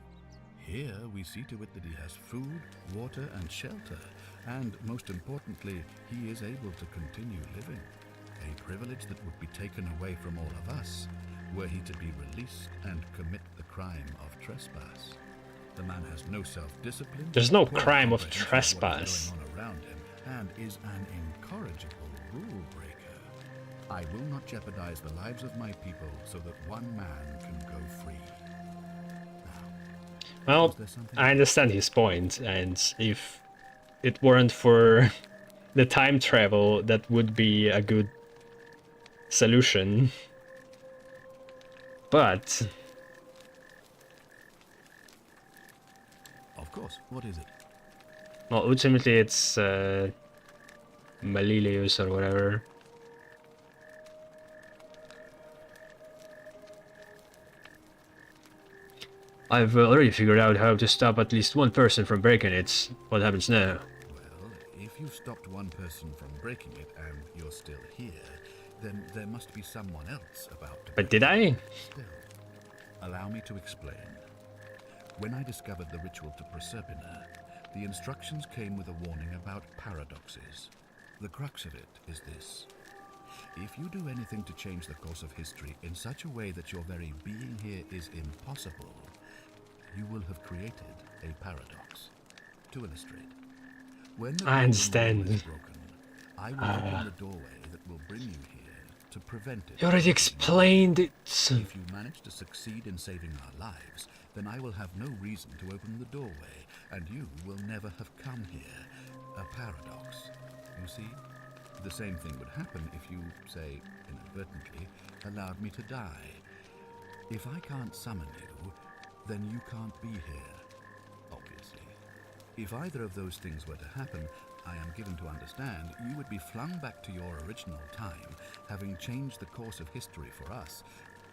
Here we see to it that he has food, water, and shelter, and most importantly, he is able to continue living. A privilege that would be taken away from all of us were he to be released and commit the crime of trespass. The man has no self-discipline. There's no poor crime of comprehension trespass. of what is going on around him, and is an incorrigible rule breaker. I will not jeopardize the lives of my people so that one man can go free. Now, Well, is there something I understand his point, and if it weren't for the time travel, that would be a good solution. But Of course. What is it? well, ultimately it's Malilius or whatever. I've already figured out how to stop at least one person from breaking it. What happens now? Well, if you've stopped one person from breaking it and you're still here, then there must be someone else about to But break did I? it. Still, allow me to explain. When I discovered the ritual to Proserpina, the instructions came with a warning about paradoxes. The crux of it is this. If you do anything to change the course of history in such a way that your very being here is impossible, you will have created a paradox. To illustrate, when the I golden understand. rule is broken, I will open the doorway that will bring you here to prevent it. You already explained it. If you manage to succeed in saving our lives, then I will have no reason to open the doorway, and you will never have come here. A paradox. You see? The same thing would happen if you, say, inadvertently, allowed me to die. If I can't summon you, then you can't be here, obviously. If either of those things were to happen, I am given to understand you would be flung back to your original time, having changed the course of history for us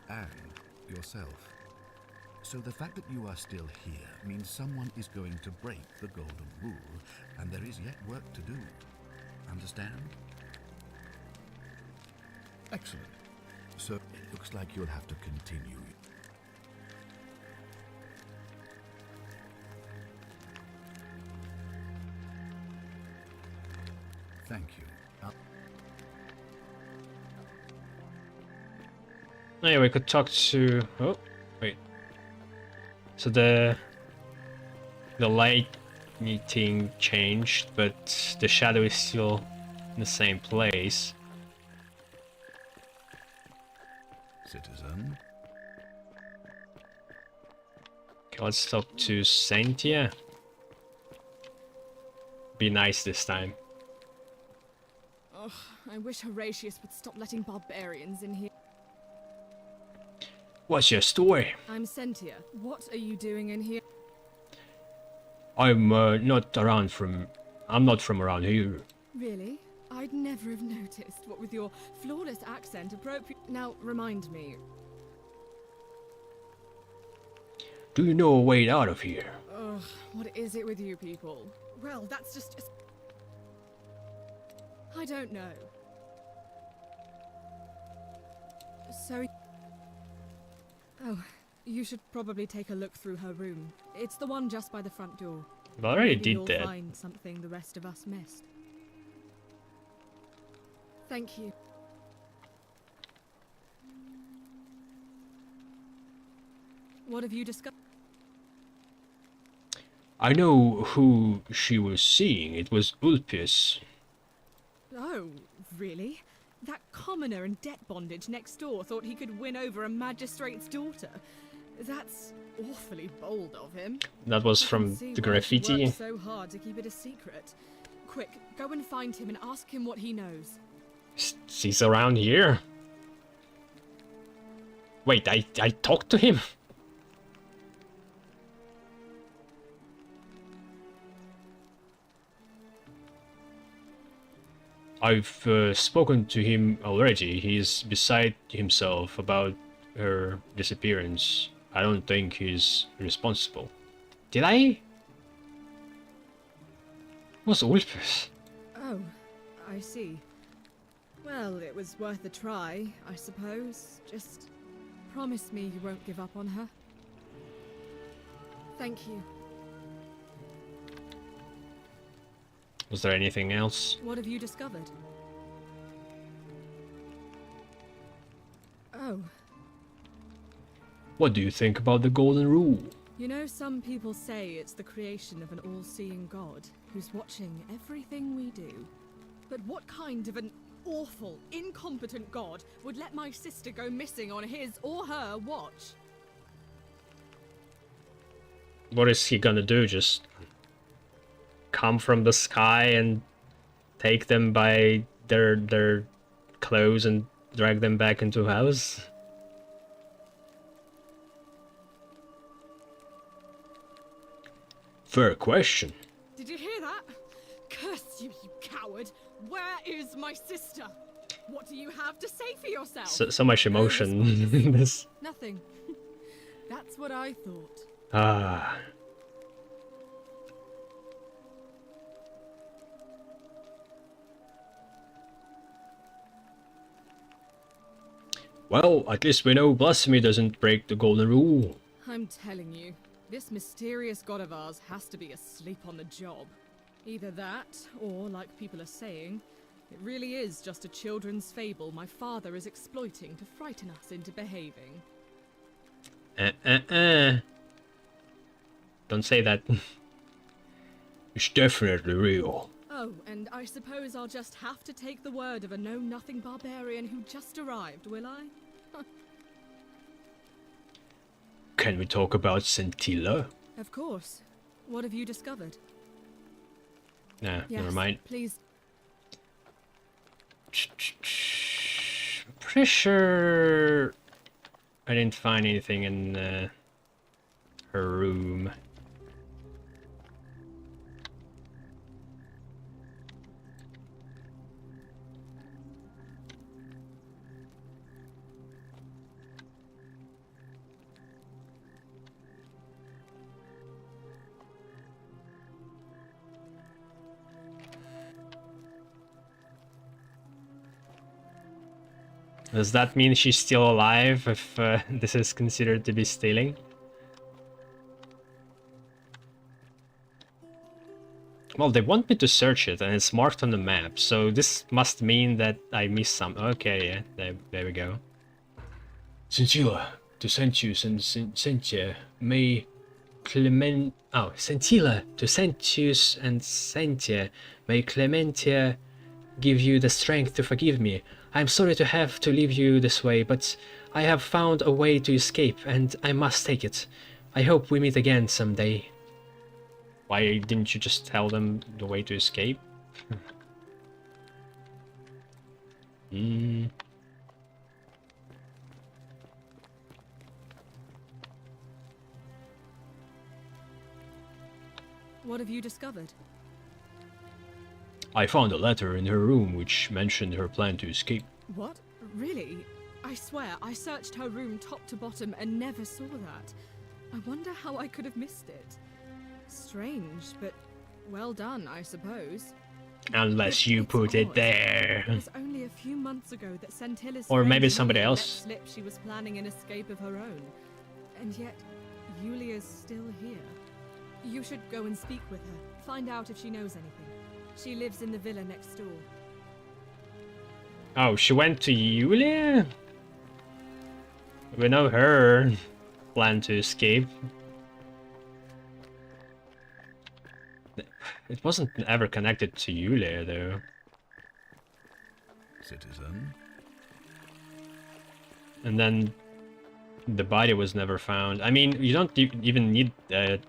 and yourself. So the fact that you are still here means someone is going to break the Golden Rule, and there is yet work to do. Understand? Excellent. So it looks like you'll have to continue. Thank you. Oh, yeah, we could talk to... Oh, wait. So the light thing changed, but the shadow is still in the same place. Citizen. Okay, let's talk to Saintia. Be nice this time. Ugh, I wish Horatius would stop letting barbarians in here. What's your story? I'm Sentia. What are you doing in here? I'm not from around here. Really? I'd never have noticed, what with your flawless accent appropriate. Now, remind me. Do you know a way out of here? Ugh, what is it with you people? Well, that's just... I don't know. So... Oh, you should probably take a look through her room. It's the one just by the front door. I already Maybe did you'll that. find something the rest of us missed. Thank you. What have you discovered? I know who she was seeing. It was Ulpius. Oh, really? That commoner in debt bondage next door thought he could win over a magistrate's daughter. That's awfully bold of him. That was I can from see the why she graffiti. worked so hard to keep it a secret. Quick, go and find him and ask him what he knows. He's around here. Wait, I talked to him? I've spoken to him already. He's beside himself about her disappearance. I don't think he's responsible. Did I? Was Ulpus? Oh, I see. Well, it was worth a try, I suppose. Just promise me you won't give up on her. Thank you. Was there anything else? What have you discovered? Oh, What do you think about the Golden Rule? you know, some people say it's the creation of an all-seeing god who's watching everything we do. But what kind of an awful, incompetent god would let my sister go missing on his or her watch? What is he gonna do? Just come from the sky and take them by their clothes and drag them back into house? Fair question. Did you hear that? Curse you, you coward! Where is my sister? What do you have to say for yourself? So much emotion in this. Nothing. That's what I thought. Ah. Well, at least we know blasphemy doesn't break the Golden Rule. I'm telling you, this mysterious god of ours has to be asleep on the job. Either that, or like people are saying, it really is just a children's fable my father is exploiting to frighten us into behaving. Don't say that. It's definitely real. Oh, and I suppose I'll just have to take the word of a know-nothing barbarian who just arrived, will I? Can we talk about Scintilla? Of course. What have you discovered? Nah, Yes, never mind. please. Pretty sure I didn't find anything in her room. Does that mean she's still alive if this is considered to be stealing? Well, they want me to search it and it's marked on the map, so this must mean that I missed some. Okay, yeah, there we go. Scintilla, to Sentius and Sentia, may Clement... Oh, Scintilla, to Sentius and Sentia, may Clementia give you the strength to forgive me. I'm sorry to have to leave you this way, but I have found a way to escape, and I must take it. I hope we meet again someday. Why didn't you just tell them the way to escape? What have you discovered? I found a letter in her room which mentioned her plan to escape. What? Really? I swear, I searched her room top to bottom and never saw that. I wonder how I could have missed it. Strange, but well done, I suppose. Unless you It's put it odd. there. It was only a few months ago that Scentilla's Or friend maybe somebody Yulia let else. slip she was planning an escape of her own. And yet, Yulia's still here. You should go and speak with her. Find out if she knows anything. She lives in the villa next door. Oh, she went to Yulia? We know her plan to escape. It wasn't ever connected to Yulia, though. Citizen. And then the body was never found. I mean, you don't even need a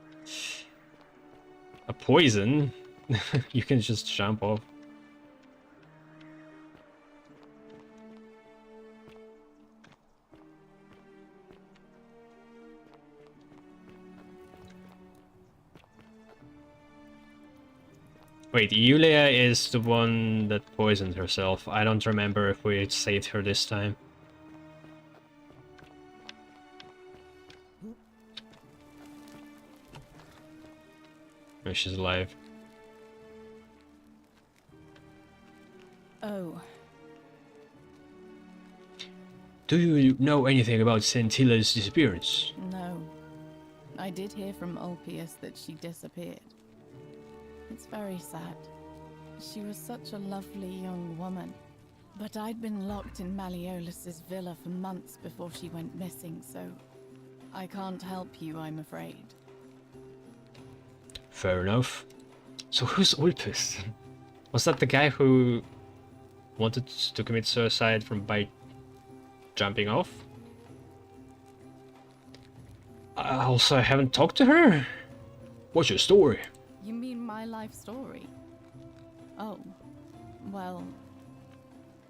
poison. You can just jump off. Wait, Yulia is the one that poisoned herself. I don't remember if we saved her this time. Oh, she's alive. Oh. Do you know anything about Scintilla's disappearance? No. I did hear from Ulpius that she disappeared. It's very sad. She was such a lovely young woman. But I'd been locked in Malleolus's villa for months before she went missing, so I can't help you, I'm afraid. Fair enough. So who's Ulpius? Was that the guy who wanted to commit suicide by jumping off? Also, I haven't talked to her. What's your story? You mean my life story? Oh, well,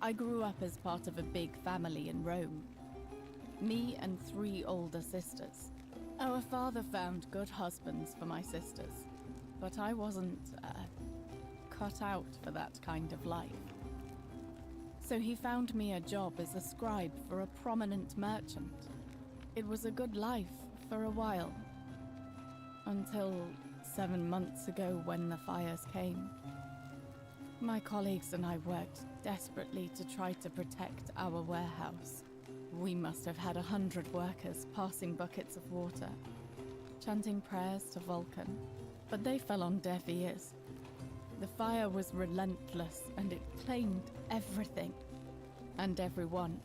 I grew up as part of a big family in Rome. Me and 3 older sisters. Our father found good husbands for my sisters, but I wasn't cut out for that kind of life. So he found me a job as a scribe for a prominent merchant. It was a good life for a while, until 7 months ago when the fires came. My colleagues and I worked desperately to try to protect our warehouse. We must have had 100 workers passing buckets of water, chanting prayers to Vulcan, but they fell on deaf ears. The fire was relentless and it claimed everything and everyone.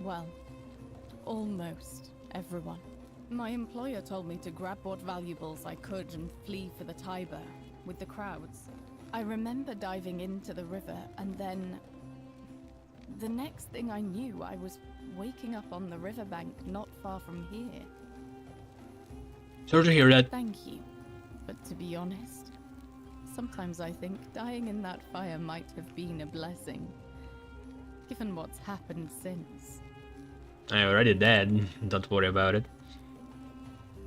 Well, almost everyone. My employer told me to grab what valuables I could and flee for the Tiber with the crowds. I remember diving into the river and then... the next thing I knew, I was waking up on the riverbank not far from here. Sorry to hear that. Thank you. But to be honest, sometimes I think dying in that fire might have been a blessing, given what's happened since. I'm already dead. Don't worry about it.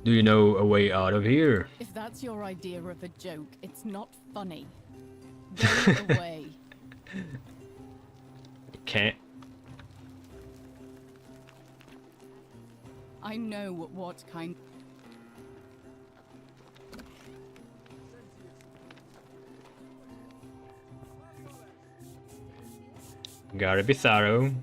Do you know a way out of here? If that's your idea of a joke, it's not funny. Go away. Okay. I know what kind... Gotta be thorough.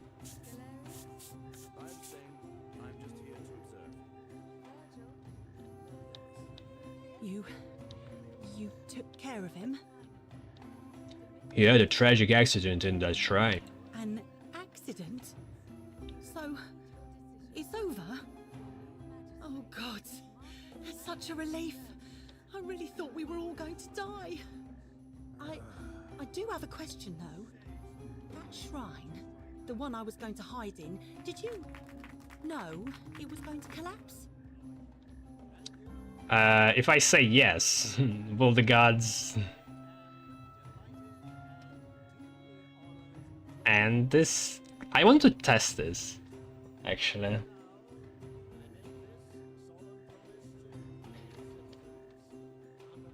You took care of him? He had a tragic accident in that shrine. An accident? So, it's over? Oh God, that's such a relief. I really thought we were all going to die. I do have a question though. That shrine, the one I was going to hide in, did you know it was going to collapse? If I say yes, will the gods... And this... I want to test this, actually.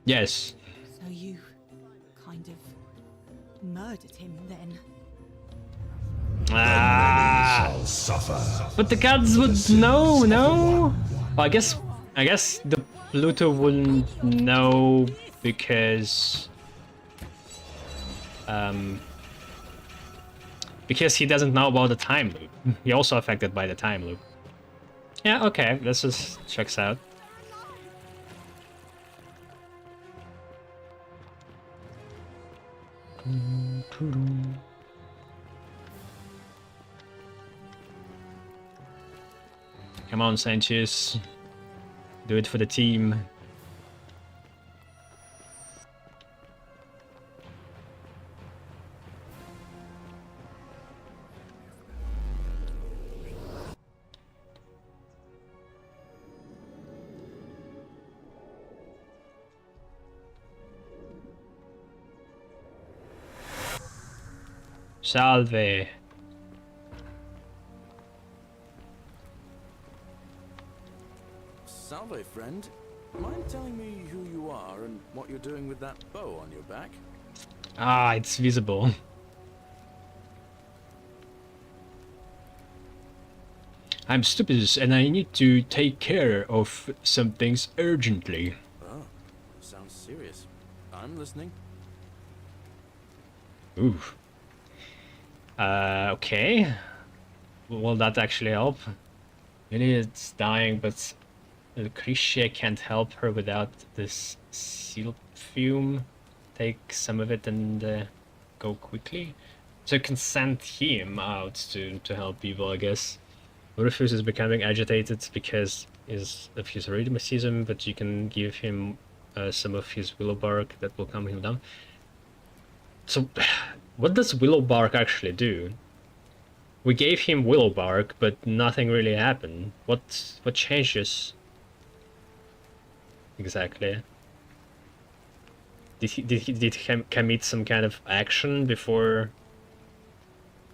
Yes. So you kind of murdered him then? Ah, but the gods would know, no? Well, I guess the Pluto wouldn't know because he doesn't know about the time loop. He also affected by the time loop. Yeah, okay, this just checks out. Come on, Sanchez. Do it for the team. Salve. Salve, friend. Mind telling me who you are and what you're doing with that bow on your back? Ah, it's visible. I'm stupid and I need to take care of some things urgently. Oh, sounds serious. I'm listening. Ooh. Okay. Will that actually help? Iliad's dying, but Lucretia can't help her without this seal fume. Take some of it and go quickly. So you can send him out to help people, I guess. Rufus is becoming agitated because of his rheumatism, but you can give him some of his willow bark that will calm him down. So, what does willow bark actually do? We gave him willow bark, but nothing really happened. What changes exactly? Did he commit some kind of action before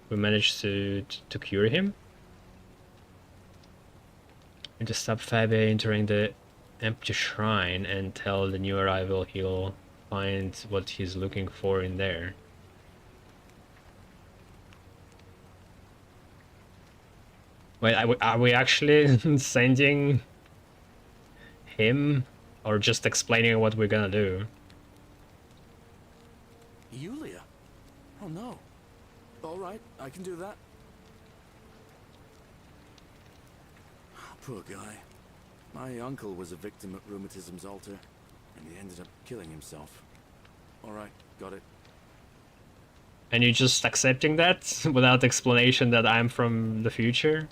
we managed to cure him? And to stop Fabio entering the empty shrine and tell the new arrival he'll find what he's looking for in there. Wait, are we actually sending him, or just explaining what we're gonna do? Yulia? Oh no. Alright, I can do that. Poor guy. My uncle was a victim at rheumatism's altar, and he ended up killing himself. Alright, got it. And you're just accepting that without explanation that I'm from the future?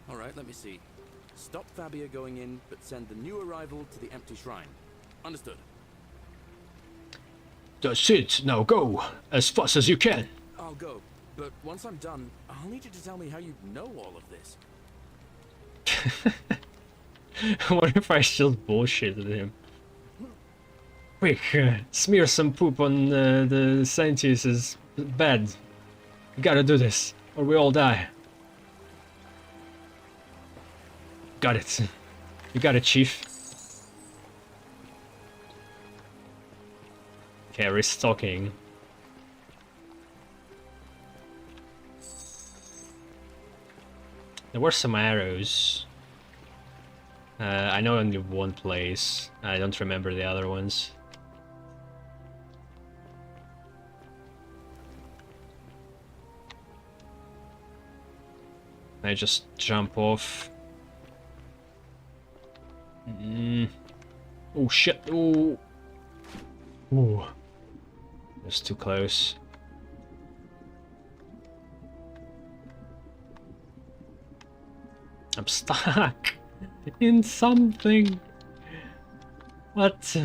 Alright, let me see. Stop Fabia going in, but send the new arrival to the empty shrine. Understood. That's it, now go! As fast as you can! I'll go, but once I'm done, I'll need you to tell me how you know all of this. What if I just bullshitted him? Quick, smear some poop on the scientist's bed. You gotta do this, or we all die. Got it. You got it, Chief. Okay, restocking. There were some arrows. I know only one place. I don't remember the other ones. I just jump off. Oh shit! Oh, ooh, that's too close. I'm stuck in something. What?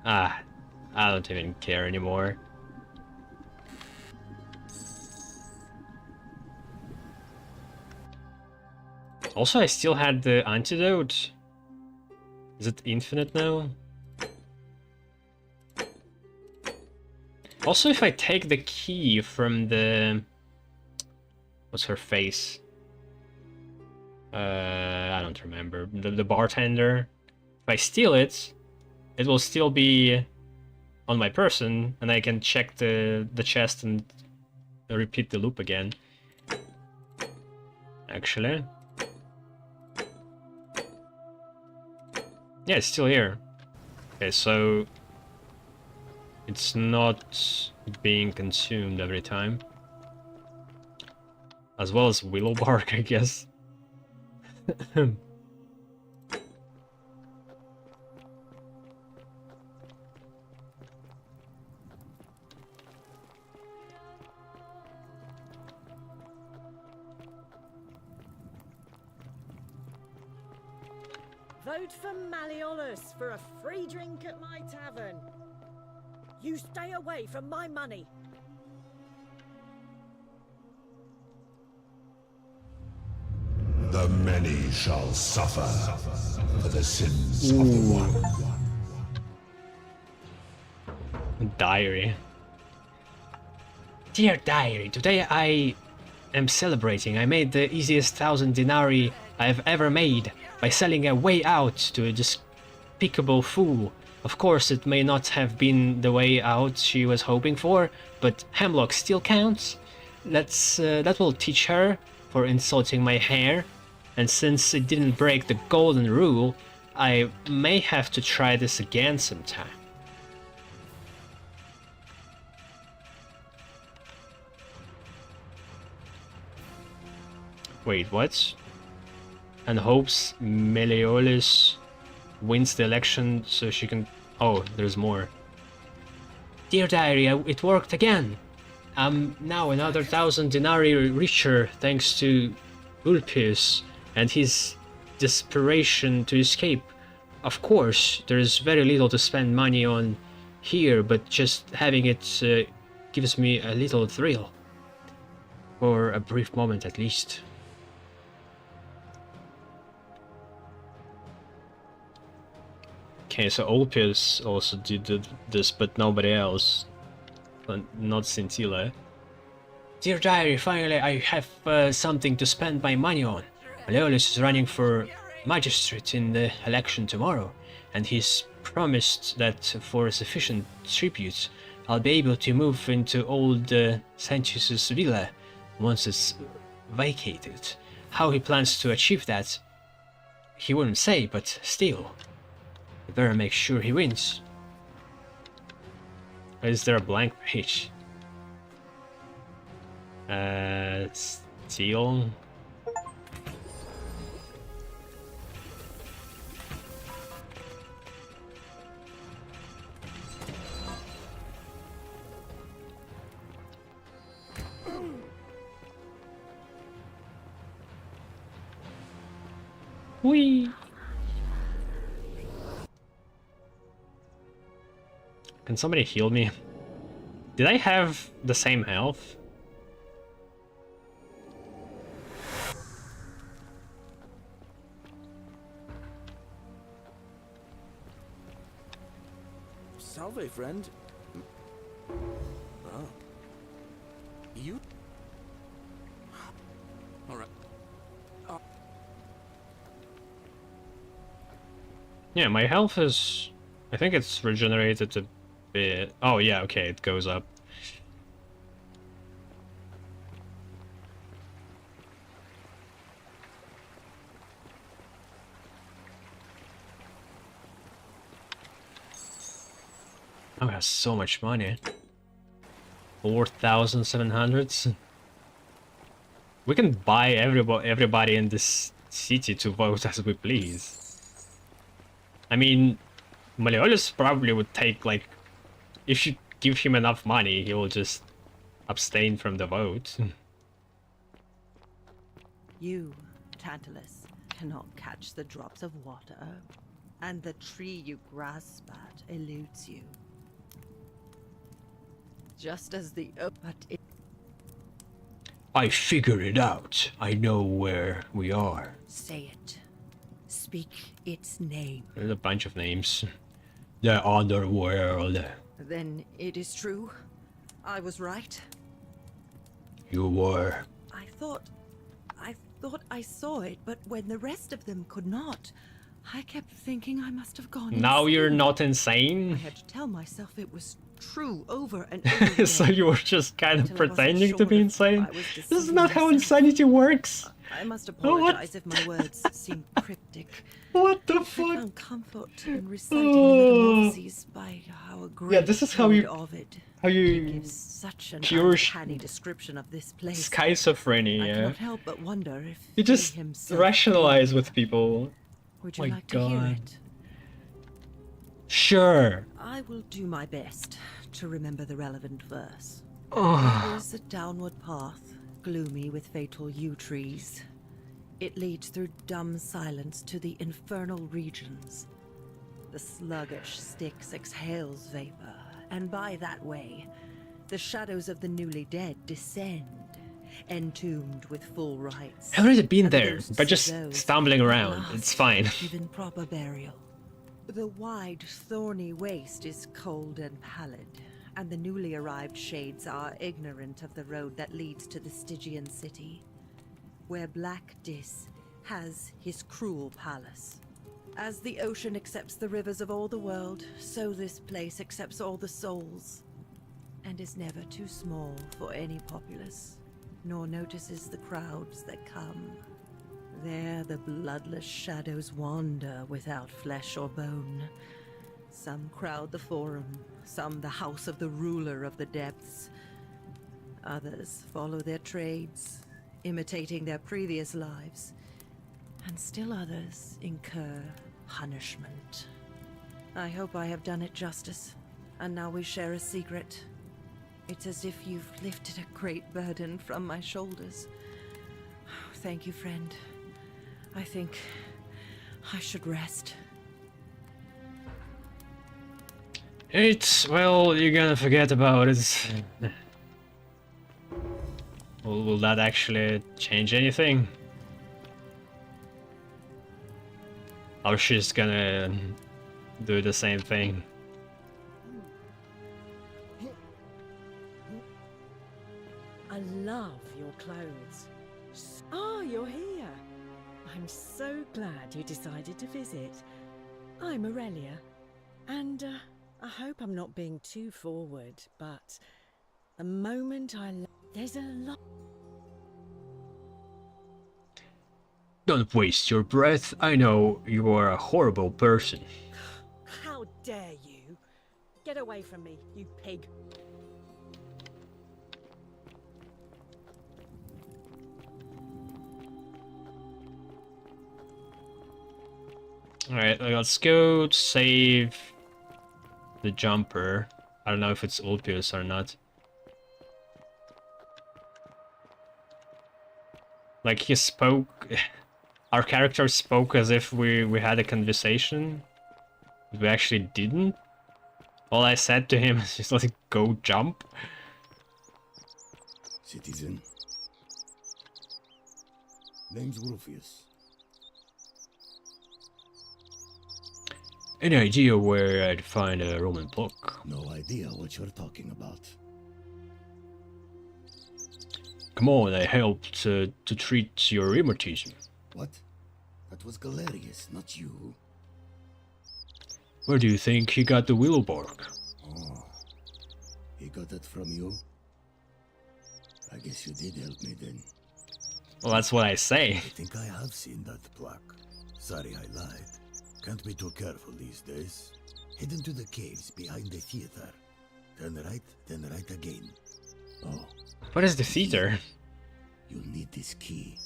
Ah, I don't even care anymore. Also, I still had the antidote. Is it infinite now? Also, if I take the key from the... What's her face? I don't remember. The bartender. If I steal it, it will still be on my person, and I can check the chest and repeat the loop again. Actually. Yeah, it's still here. Okay, so it's not being consumed every time. As well as willow bark, I guess. Vote for Malleolus for a free drink at my tavern. You stay away from my money. The many shall suffer for the sins of the one. Diary. Dear diary, today I am celebrating. I made the easiest 1,000 denarii I have ever made by selling a way out to a despicable fool. Of course, it may not have been the way out she was hoping for, but hemlock still counts. That will teach her for insulting my hair. And since it didn't break the golden rule, I may have to try this again sometime. Wait, what? And hopes Malleolus wins the election so she can... Oh, there's more. Dear diary, it worked again. I'm now another 1,000 denarii richer thanks to Ulpius and his desperation to escape. Of course, there is very little to spend money on here, but just having it gives me a little thrill. For a brief moment at least. Okay, so Ulpius also did this, but nobody else. Not Scintilla. Dear diary, finally I have something to spend my money on. Malleolus is running for magistrate in the election tomorrow, and he's promised that for sufficient tribute, I'll be able to move into old Sentius's villa once it's vacated. How he plans to achieve that, he wouldn't say, but still, we better make sure he wins. Is there a blank page? Steel. Whee! Can somebody heal me? Did I have the same health? Salve, friend. Oh. You? Alright. Yeah, my health is... I think it's regenerated a bit. Oh yeah, okay, it goes up. Oh, it has so much money. 4,700. We can buy everybody in this city to vote as we please. I mean, Malleolus probably would take, like, if you give him enough money, he will just abstain from the vote. You, Tantalus, cannot catch the drops of water, and the tree you grasp at eludes you. Just as the I figured it out. I know where we are. Say it. Speak its name. There's a bunch of names. The underworld. Then it is true. I was right. You were. I thought I saw it, but when the rest of them could not, I kept thinking I must have gone Now insane. you're not I insane? had to tell myself it was true over and over again. So you were just kind of Until I wasn't pretending to sure be if insane? I was This is deceiving not how myself. insanity works! I must Oh, what? apologize if my words seem cryptic. What the I fuck? found comfort in reciting the metamorphoses by how a great Yeah, this is how Lord you- Ovid How you gives such an pure uncanny description of this place. I schizophrenia. cannot help but wonder if You he just himself rationalize knew. with people. Would you My like to hear God. it? Sure. I will do my best to remember the relevant verse. Oh, There's a downward path, gloomy with fatal yew trees. It leads through dumb silence to the infernal regions. The sluggish Styx exhales vapor, and by that way, the shadows of the newly dead descend, entombed with full rites. I've already been and the there, ghosts but of just those stumbling at around. last It's fine. given proper burial. The wide, thorny waste is cold and pallid, and the newly arrived shades are ignorant of the road that leads to the Stygian city, where Black Dis has his cruel palace. As the ocean accepts the rivers of all the world, so this place accepts all the souls, and is never too small for any populace, nor notices the crowds that come. There the bloodless shadows wander without flesh or bone. Some crowd the forum, some the house of the ruler of the depths. Others follow their trades, imitating their previous lives. And still others incur punishment. I hope I have done it justice, and now we share a secret. It's as if you've lifted a great burden from my shoulders. Thank you, friend. I think I should rest. Well, you're gonna forget about it. Will that actually change anything? Or she's gonna do the same thing? I love your clothes. Ah, you're here. I'm so glad you decided to visit. I'm Aurelia, and I hope I'm not being too forward, but the moment there's a lot. Don't waste your breath. I know you are a horrible person. How dare you? Get away from me, you pig. Alright, let's go save the jumper. I don't know if it's Ulpius or not. Like, he spoke... Our character spoke as if we had a conversation. But we actually didn't. All I said to him is just like, go jump. Citizen. Name's Rufius. Any idea where I'd find a Roman block? No idea what you're talking about. Come on, I helped to treat your rheumatism. What? That was Galerius, not you. Where do you think he got the willow bark? Oh, he got that from you? I guess you did help me then. Well, that's what I say. I think I have seen that plaque. Sorry I lied. Can't be too careful these days. Head into the caves behind the theater. Turn right, then right again. Oh. What is the theater? You'll need this key.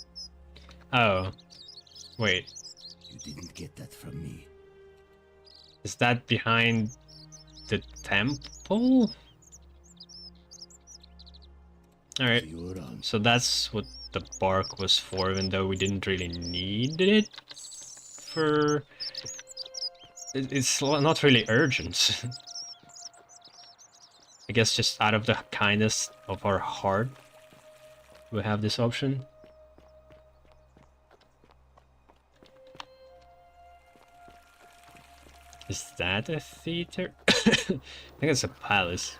Oh. Wait. You didn't get that from me. Is that behind the temple? Alright. So that's what the bark was for, even though we didn't really need it for... It's not really urgent. I guess just out of the kindness of our heart, we have this option. Is that a theater? I think it's a palace.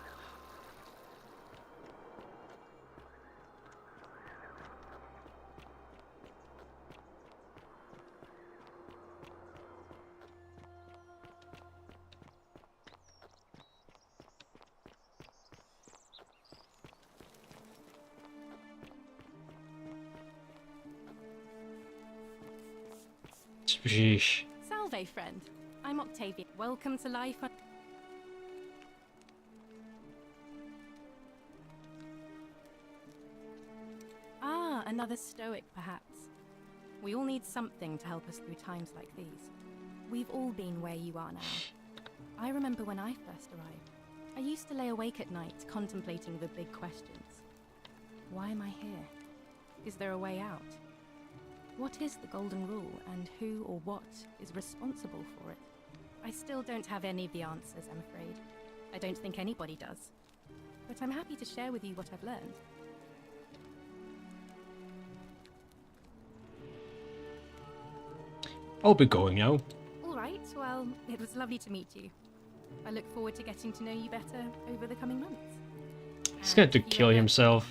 Sheesh. Salve, friend. I'm Octavia. Welcome to life. Ah, another stoic, perhaps. We all need something to help us through times like these. We've all been where you are now. I remember when I first arrived. I used to lay awake at night contemplating the big questions. Why am I here? Is there a way out? What is the Golden Rule, and who or what is responsible for it? I still don't have any of the answers, I'm afraid. I don't think anybody does. But I'm happy to share with you what I've learned. I'll be going now. All right, well, it was lovely to meet you. I look forward to getting to know you better over the coming months. He's going to kill himself.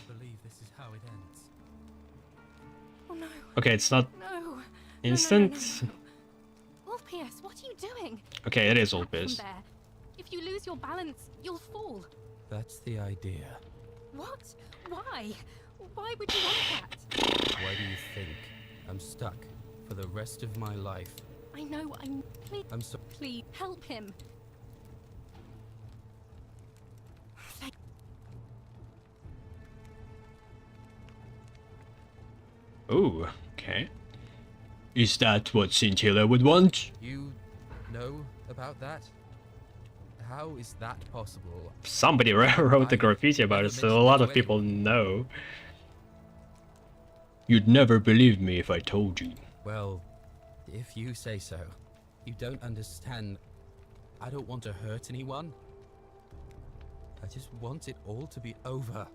Oh no. Okay, it's not No. instant. Orpheus, what are you doing? Okay, it is Back Ulpius. from there. If you lose your balance, you'll fall. That's the idea. What? Why? Why would you want that? Why do you think I'm stuck for the rest of my life? I know, please, I'm so... please, help him. Oh, okay. Is that what Scintilla would want? You know about that? How is that possible? Somebody wrote the graffiti about it, so a lot of people know. You'd never believe me if I told you. Well, if you say so. You don't understand. I don't want to hurt anyone. I just want it all to be over.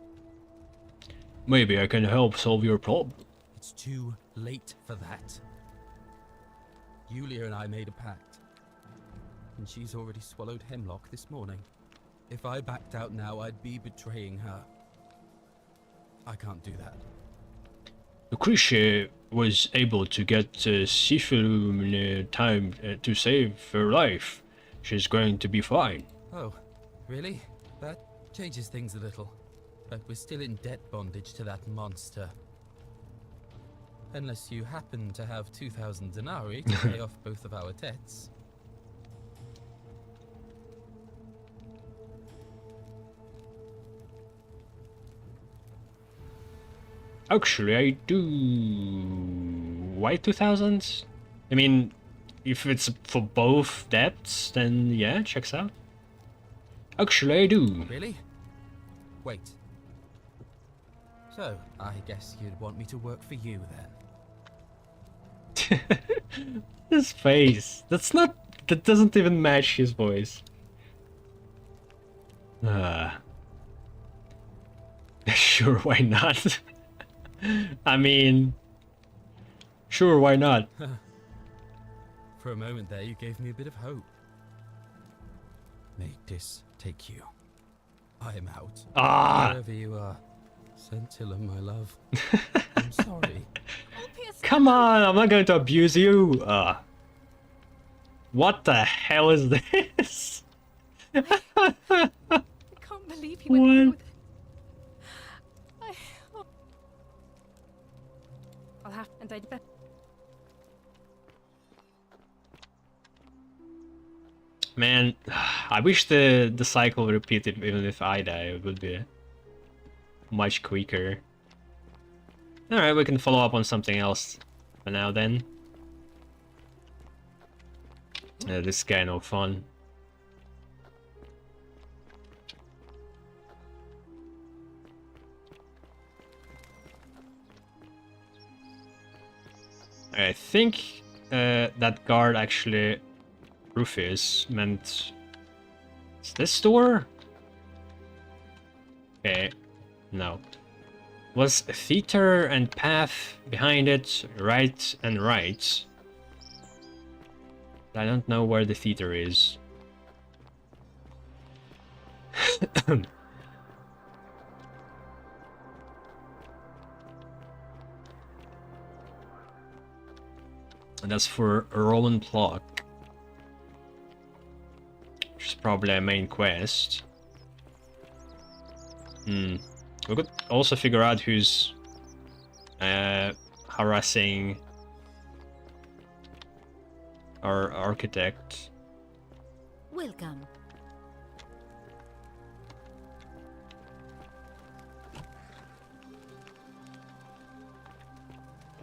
Maybe I can help solve your problem. It's too late for that. Yulia and I made a pact, and she's already swallowed hemlock this morning. If I backed out now, I'd be betraying her. I can't do that. Lucretia was able to get Sifu in time to save her life. She's going to be fine. Oh, really? That changes things a little. But we're still in debt bondage to that monster. Unless you happen to have 2,000 denarii to pay off both of our debts. Actually, I do. Why 2,000? I mean, if it's for both debts, then yeah, checks out. Actually, I do. Really? Wait. So, I guess you'd want me to work for you then. His face. That doesn't even match his voice. Sure, why not? I mean, sure, why not? For a moment there, you gave me a bit of hope. May this take you. I am out. Ah! Wherever you are, Scintilla, my love. I'm sorry. Come on, I'm not going to abuse you. What the hell is this? I can't believe you went through with it. I'll have and I'd bet. Man, I wish the cycle repeated even if I die. It would be much quicker. Alright, we can follow up on something else for now then. This guy no fun. I think that guard actually, Rufus, meant... Is this door? Okay, no. Was theater and path behind it, right and right. I don't know where the theater is. And that's for Roland Block, which is probably a main quest. We could also figure out who's harassing our architect. Welcome.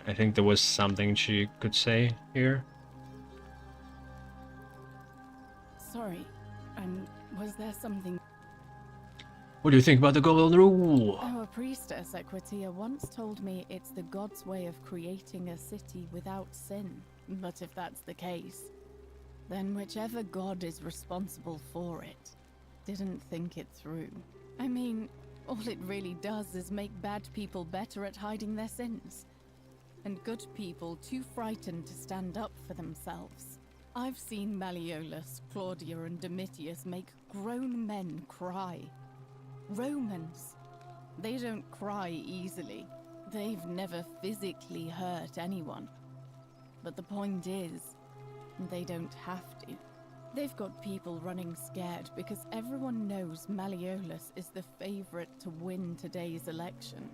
I think there was something she could say here. Sorry, was there something... What do you think about the golden rule? Our priestess Equitia once told me it's the god's way of creating a city without sin. But if that's the case, then whichever god is responsible for it didn't think it through. I mean, all it really does is make bad people better at hiding their sins, and good people too frightened to stand up for themselves. I've seen Malleolus, Claudia, and Domitius make grown men cry. Romans, they don't cry easily. They've never physically hurt anyone. But the point is, they don't have to. They've got people running scared because everyone knows Malleolus is the favorite to win today's election.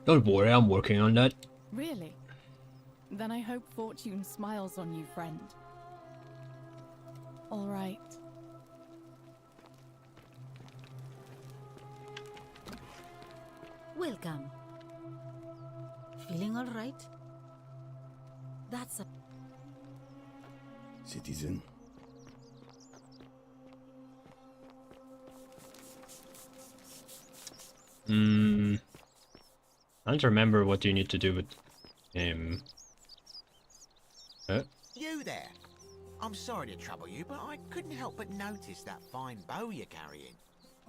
Don't worry, I'm working on that. Really? Then I hope fortune smiles on you, friend. All right. Welcome. Feeling all right? That's a... Citizen. I don't remember what you need to do with him. You there? I'm sorry to trouble you, but I couldn't help but notice that fine bow you're carrying.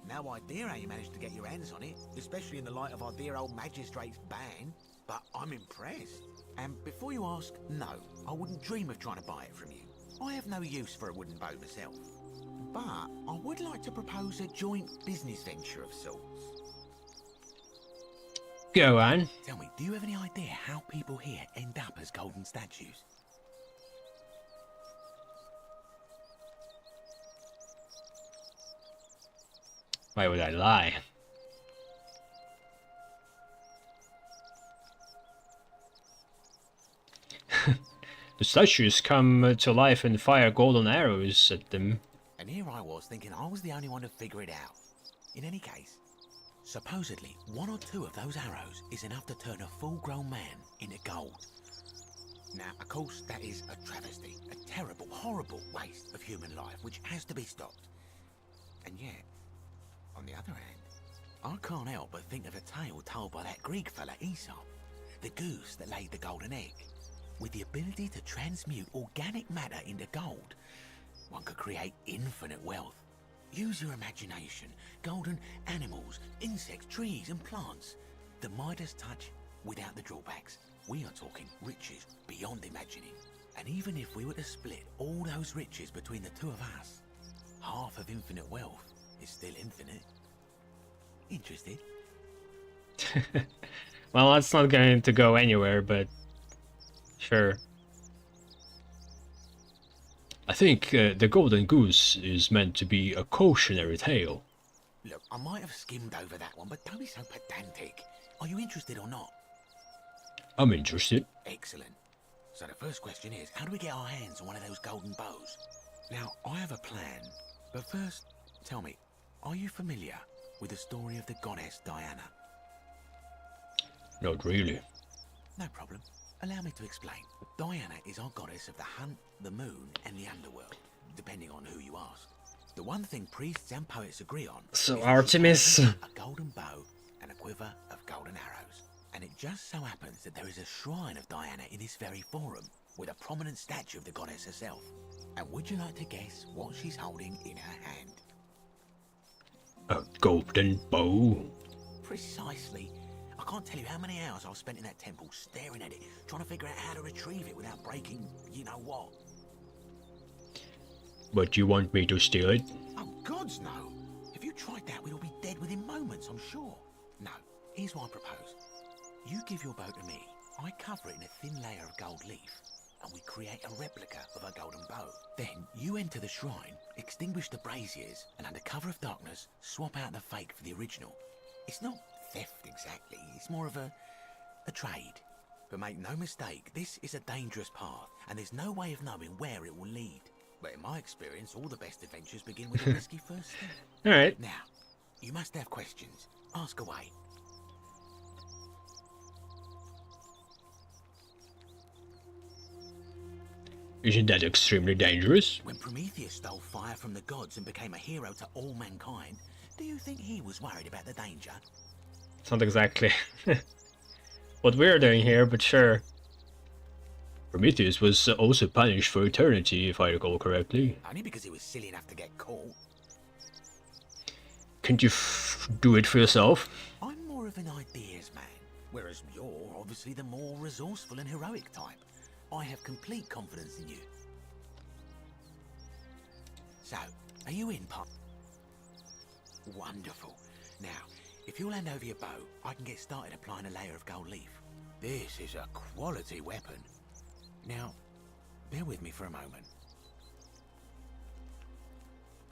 No idea how you managed to get your hands on it, especially in the light of our dear old magistrate's ban, but I'm impressed. And before you ask, no, I wouldn't dream of trying to buy it from you. I have no use for a wooden bow myself. But I would like to propose a joint business venture of sorts. Go on. Tell me, do you have any idea how people here end up as golden statues? Why would I lie? The statues come to life and fire golden arrows at them. And here I was thinking I was the only one to figure it out. In any case, supposedly one or two of those arrows is enough to turn a full-grown man into gold. Now, of course, that is a travesty, a terrible, horrible waste of human life which has to be stopped. And yet, on the other hand, I can't help but think of a tale told by that Greek fella Aesop, the goose that laid the golden egg. With the ability to transmute organic matter into gold, one could create infinite wealth. Use your imagination. Golden animals, insects, trees and plants. The Midas touch without the drawbacks. We are talking riches beyond imagining. And even if we were to split all those riches between the two of us, half of infinite wealth is still infinite. Interested? Well, that's not going to go anywhere, but sure. I think the Golden Goose is meant to be a cautionary tale. Look, I might have skimmed over that one, but don't be so pedantic. Are you interested or not? I'm interested. Excellent. So the first question is, how do we get our hands on one of those golden bows? Now, I have a plan, but first, tell me, are you familiar with the story of the goddess Diana? Not really. No problem. Allow me to explain. Diana is our goddess of the hunt, the moon, and the underworld, depending on who you ask. The one thing priests and poets agree on So is Artemis. a golden bow and a quiver of golden arrows. And it just so happens that there is a shrine of Diana in this very forum, with a prominent statue of the goddess herself. And would you like to guess what she's holding in her hand? A golden bow. Precisely. I can't tell you how many hours I've spent in that temple staring at it, trying to figure out how to retrieve it without breaking you-know what. But you want me to steal it? Oh, gods no! If you tried that, we'd all be dead within moments, I'm sure. No, here's what I propose. You give your bow to me, I cover it in a thin layer of gold leaf, and we create a replica of a golden bow. Then you enter the shrine, extinguish the braziers, and under cover of darkness, swap out the fake for the original. It's not theft exactly, it's more of a trade. But make no mistake, this is a dangerous path, and there's no way of knowing where it will lead. But in my experience, all the best adventures begin with a risky first step. Alright. Now, you must have questions. Ask away. Isn't that extremely dangerous? When Prometheus stole fire from the gods and became a hero to all mankind, do you think he was worried about the danger? It's not exactly what we're doing here, but sure. Prometheus was also punished for eternity, if I recall correctly. Only because he was silly enough to get caught. Can't you do it for yourself? I'm more of an ideas man, whereas you're obviously the more resourceful and heroic type. I have complete confidence in you. So, are you in, Pop? Wonderful. Now, if you'll hand over your bow, I can get started applying a layer of gold leaf. This is a quality weapon. Now, bear with me for a moment.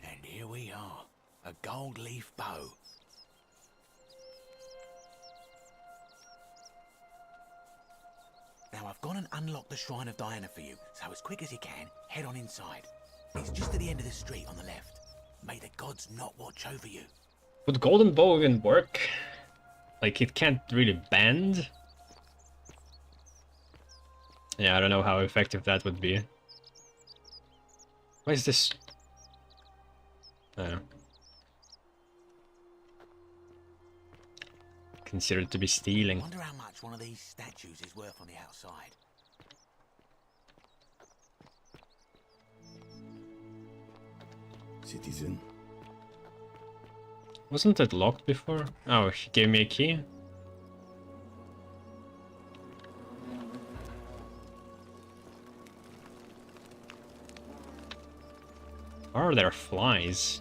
And here we are, a gold leaf bow. Now I've gone and unlocked the Shrine of Diana for you, so as quick as you can, head on inside. It's just at the end of the street on the left. May the gods not watch over you. Would golden bow even work? Like, it can't really bend? Yeah, I don't know how effective that would be. What is this? I don't know. Considered to be stealing. Wonder how much one of these statues is worth on the outside. Citizen. Wasn't it locked before? Oh, he gave me a key? Are there flies?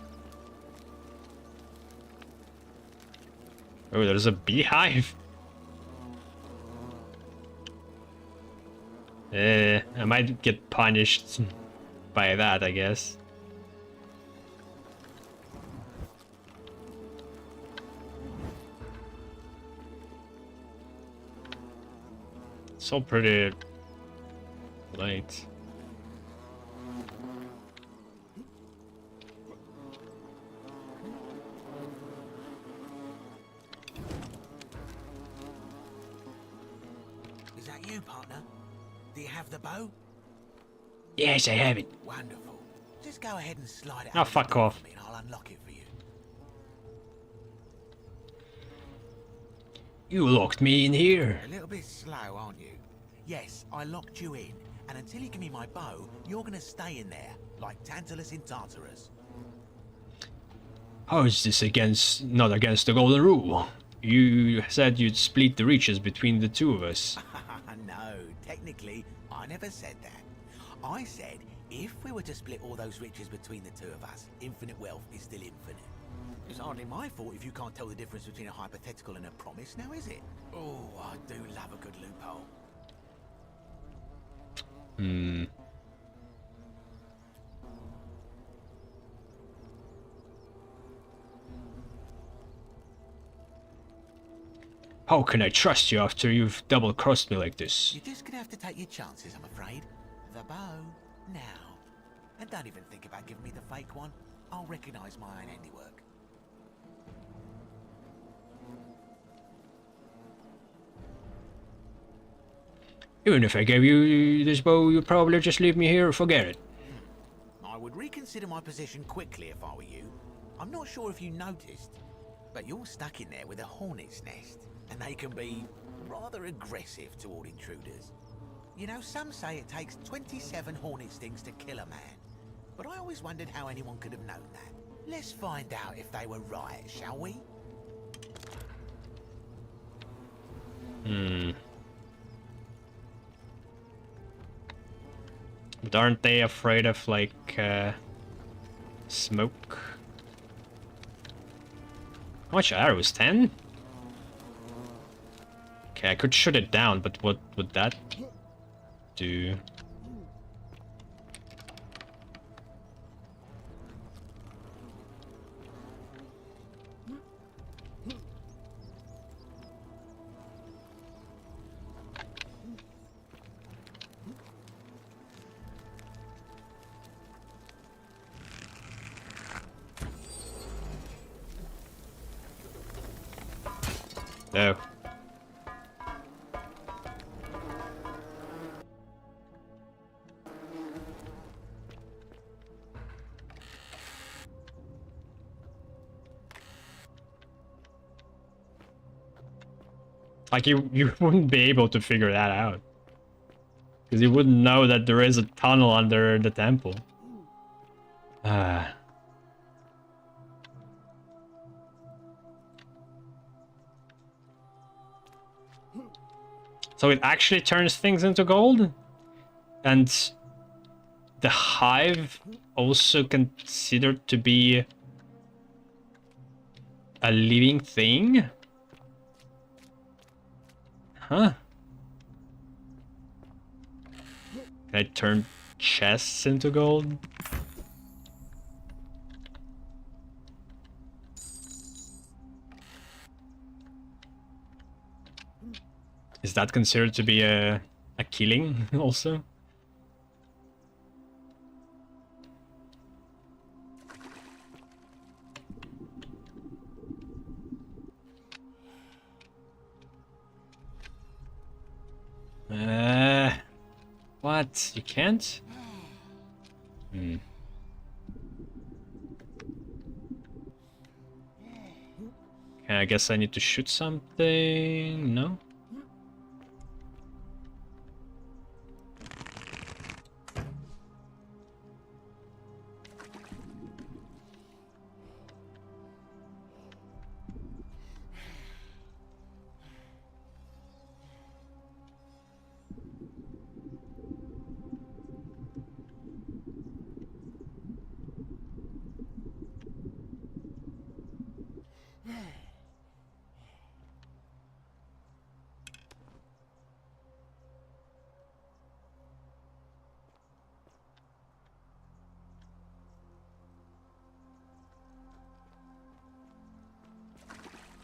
Oh, there's a beehive. I might get punished by that, I guess. It's all pretty late. Is that you, partner? Do you have the bow? Yes, I have it. Wonderful. Just go ahead and slide it Oh, out the fuck door off. for me and I'll unlock it for you. You locked me in here. A little bit slow, aren't you? Yes, I locked you in, and until you give me my bow, you're gonna stay in there, like Tantalus in Tartarus. How is this not against the golden rule? You said you'd split the riches between the two of us. No, technically, I never said that. I said, if we were to split all those riches between the two of us, infinite wealth is still infinite. It's hardly my fault if you can't tell the difference between a hypothetical and a promise, now is it? Oh, I do love a good loophole. How can I trust you after you've double-crossed me like this? You're just gonna have to take your chances, I'm afraid. The bow, now. And don't even think about giving me the fake one. I'll recognize my own handiwork. Even if I gave you this bow, you'd probably just leave me here or forget it. I would reconsider my position quickly if I were you. I'm not sure if you noticed, but you're stuck in there with a hornet's nest, and they can be rather aggressive toward intruders. You know, some say it takes 27 hornet stings to kill a man, but I always wondered how anyone could have known that. Let's find out if they were right, shall we? But aren't they afraid of, like, smoke? How much arrows? 10? Okay, I could shoot it down, but what would that do? No. Like, you wouldn't be able to figure that out. Because you wouldn't know that there is a tunnel under the temple. Ah. So it actually turns things into gold? And the hive also considered to be a living thing? Huh? Can I turn chests into gold? Is that considered to be a killing also? What? You can't? Hmm. Okay, I guess I need to shoot something. No?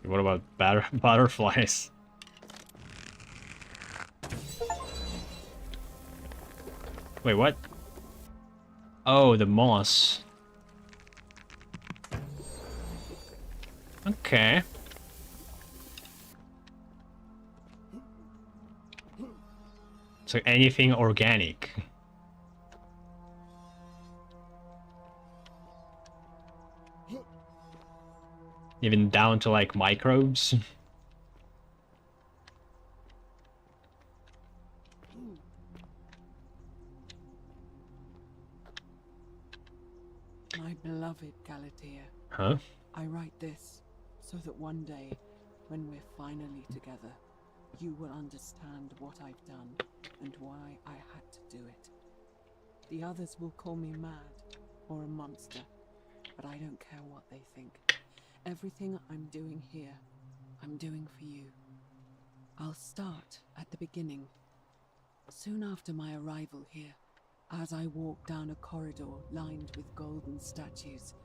What about butterflies? Wait, what? Oh, the moss. Okay. So anything organic. Even down to like microbes. My beloved Galatea. Huh? I write this so that one day, when we're finally together, you will understand what I've done and why I had to do it. The others will call me mad or a monster, but I don't care what they think. Everything I'm doing here, I'm doing for you. I'll start at the beginning. Soon after my arrival here, as I walked down a corridor lined with golden statues,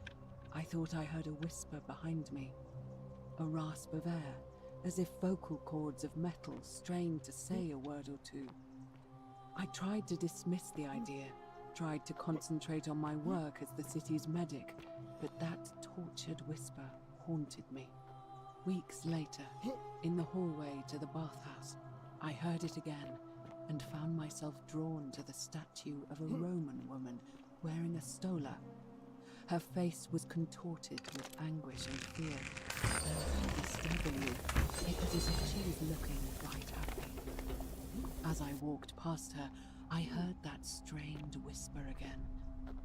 I thought I heard a whisper behind me. A rasp of air, as if vocal cords of metal strained to say a word or two. I tried to dismiss the idea, tried to concentrate on my work as the city's medic, but that tortured whisper haunted me. Weeks later, in the hallway to the bathhouse, I heard it again and found myself drawn to the statue of a Roman woman wearing a stola. Her face was contorted with anguish and fear, and disturbingly, it was as if she was looking right at me. As I walked past her, I heard that strained whisper again,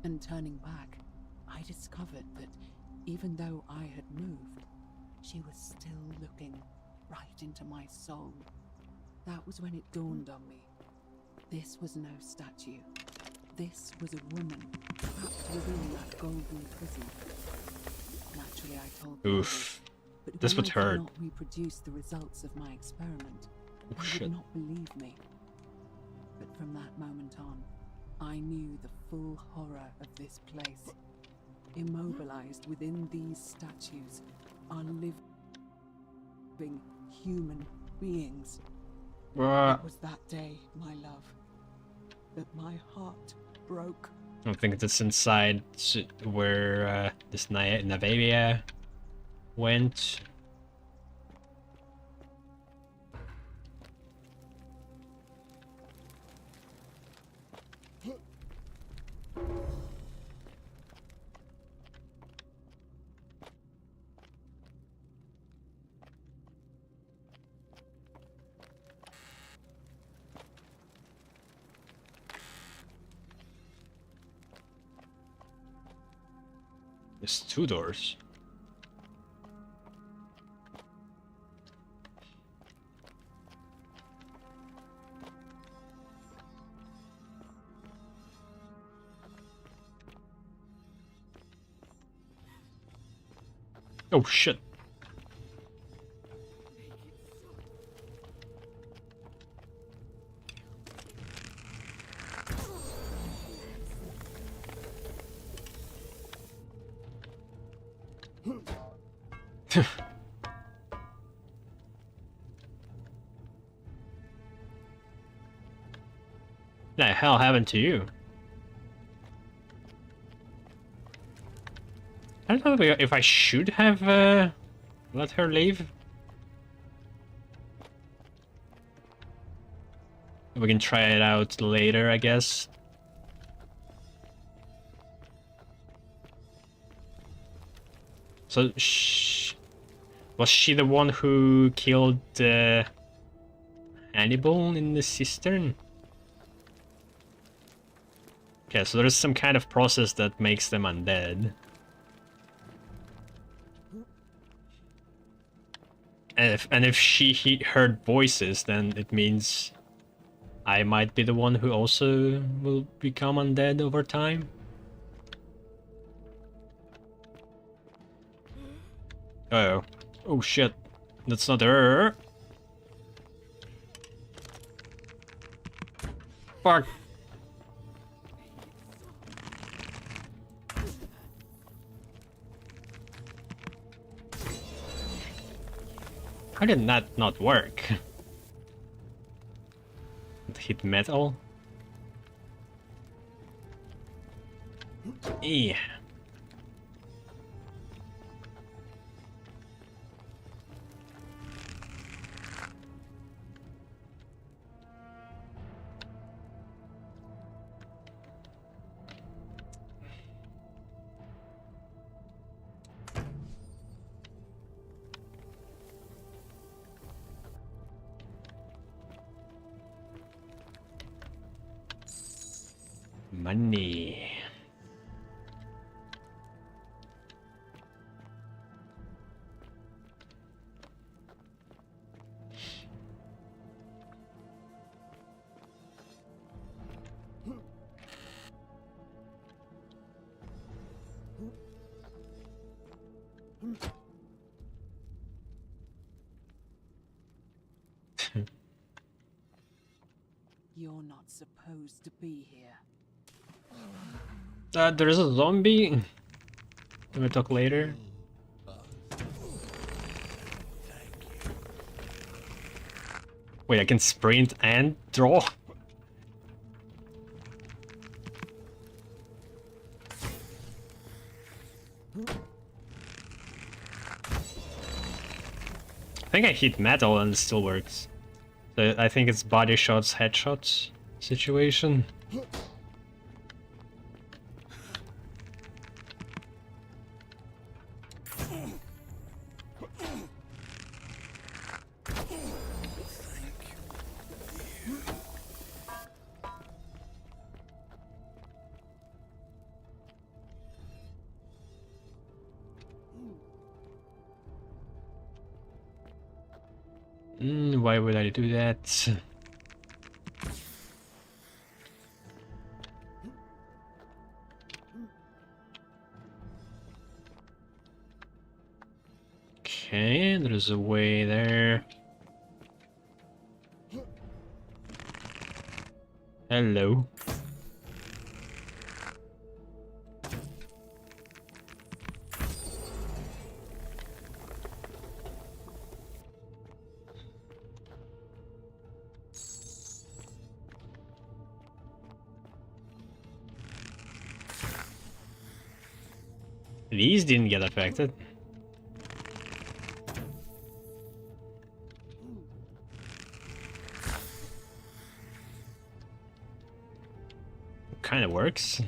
and turning back, I discovered that even though I had moved, she was still looking right into my soul. That was when it dawned on me. This was no statue. This was a woman trapped within that golden prison. Naturally, I told the Oof. others, but This when would I hurt. did not reproduce the results of my experiment, they shit. would not believe me. But from that moment on, I knew the full horror of this place. Immobilized within these statues are living human beings. It was that day, my love, that my heart broke. I don't think that's inside where this Navavia went. There's 2 doors. Oh shit. What the hell happened to you? I don't know if I should have let her leave. We can try it out later, I guess. So, was she the one who killed Hannibal in the cistern? Okay, so there's some kind of process that makes them undead. And if she heard voices, then it means I might be the one who also will become undead over time. Uh-oh. Oh shit. That's not her. Fuck. How did that not work? It hit metal? Yeah. Money. You're not supposed to be here. There is a zombie. Can we talk later? Wait, I can sprint and draw? I think I hit metal and it still works. So I think it's body shots, headshots situation. Why would I do that? Okay, there's a way there. Hello. These didn't get affected. Kind of works.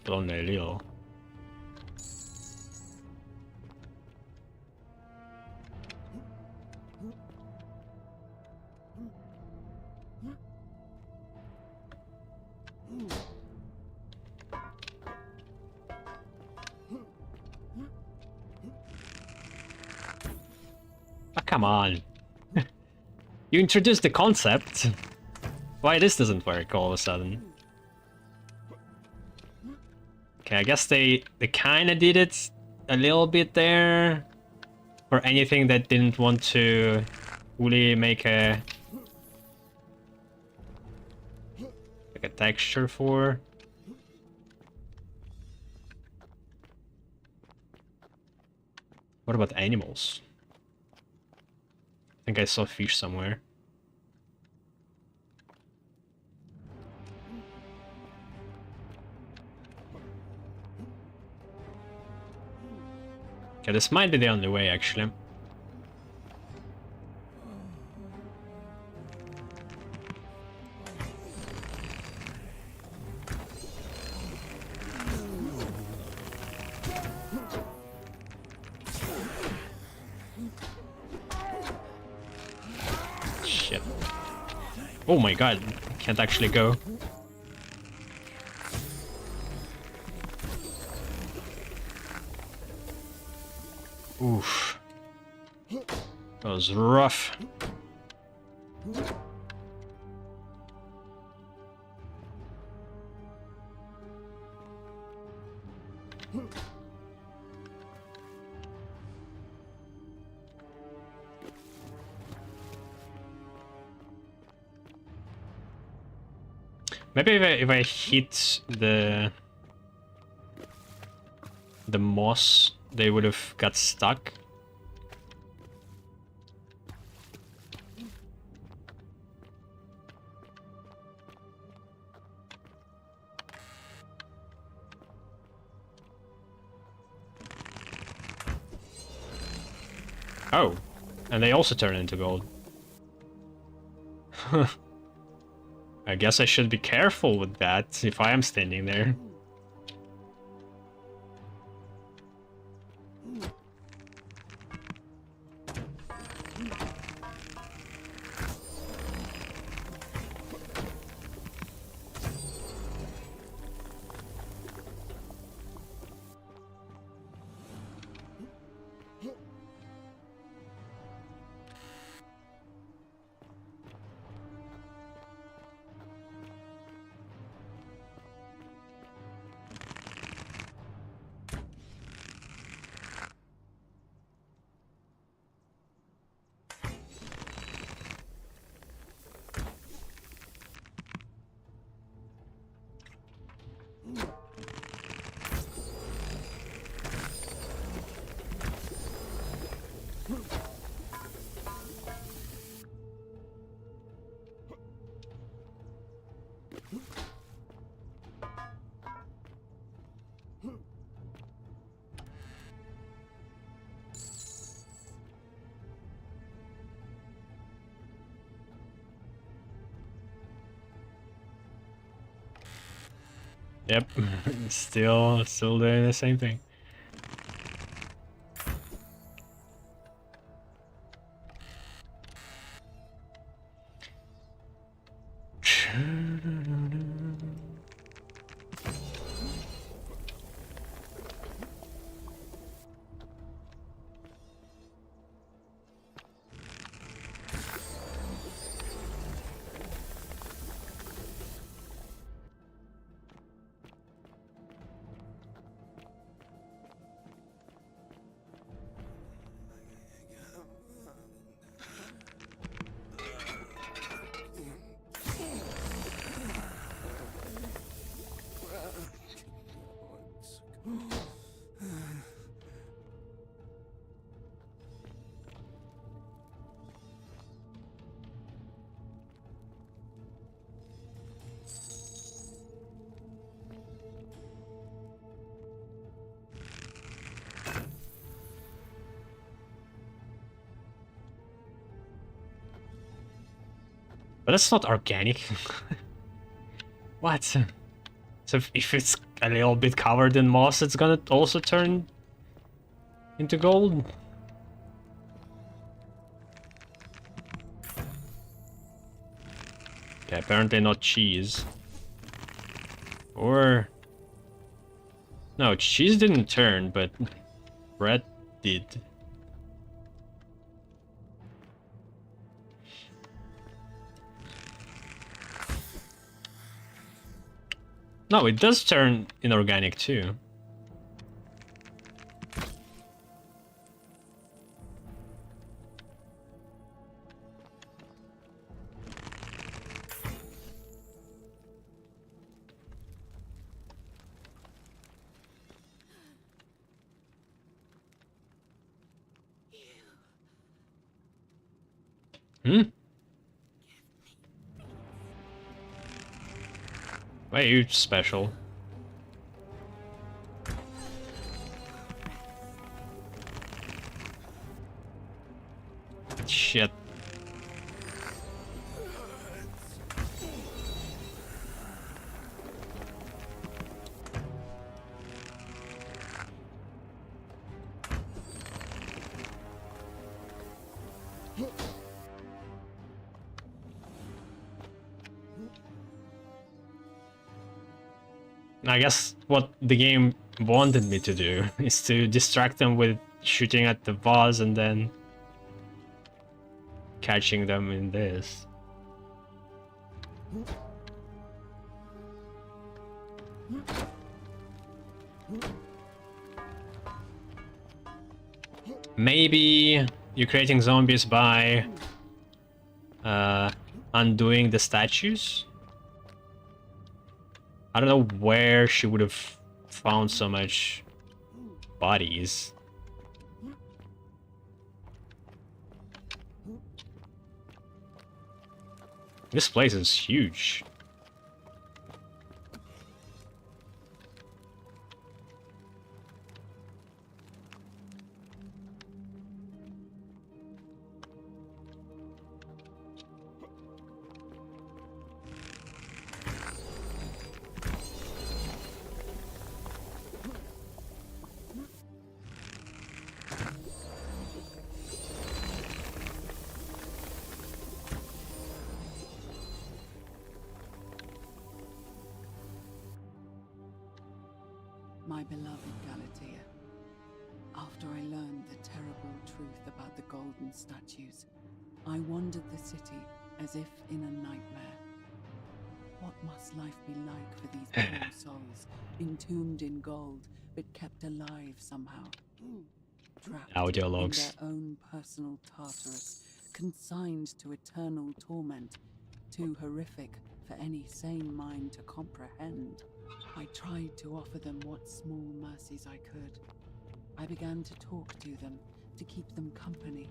But only a little. come on. You introduced the concept. Why this doesn't work all of a sudden? Okay, I guess they kind of did it a little bit there. For anything that didn't want to really make a like a texture for. What about animals? I think I saw fish somewhere. Okay, this might be the only way, actually. Shit. Oh my god, I can't actually go. Oof. That was rough. Maybe if I hit the moss, they would have got stuck. Oh, and they also turn into gold. I guess I should be careful with that if I am standing there. Yep, still doing the same thing. But that's not organic. What? So if it's a little bit covered in moss, it's gonna also turn into gold? Okay, apparently not cheese. Or... No, cheese didn't turn, but bread did. No, it does turn inorganic too. Hmm? Why are you special? Shit. I guess what the game wanted me to do is to distract them with shooting at the vase and then catching them in this. Maybe you're creating zombies by undoing the statues? I don't know where she would have found so much bodies. This place is huge. My beloved Galatea, after I learned the terrible truth about the golden statues, I wandered the city as if in a nightmare. What must life be like for these poor souls, entombed in gold, but kept alive somehow? Trapped Audio in logs. their own personal Tartarus, consigned to eternal torment, too horrific for any sane mind to comprehend. I tried to offer them what small mercies I could. I began to talk to them, to keep them company.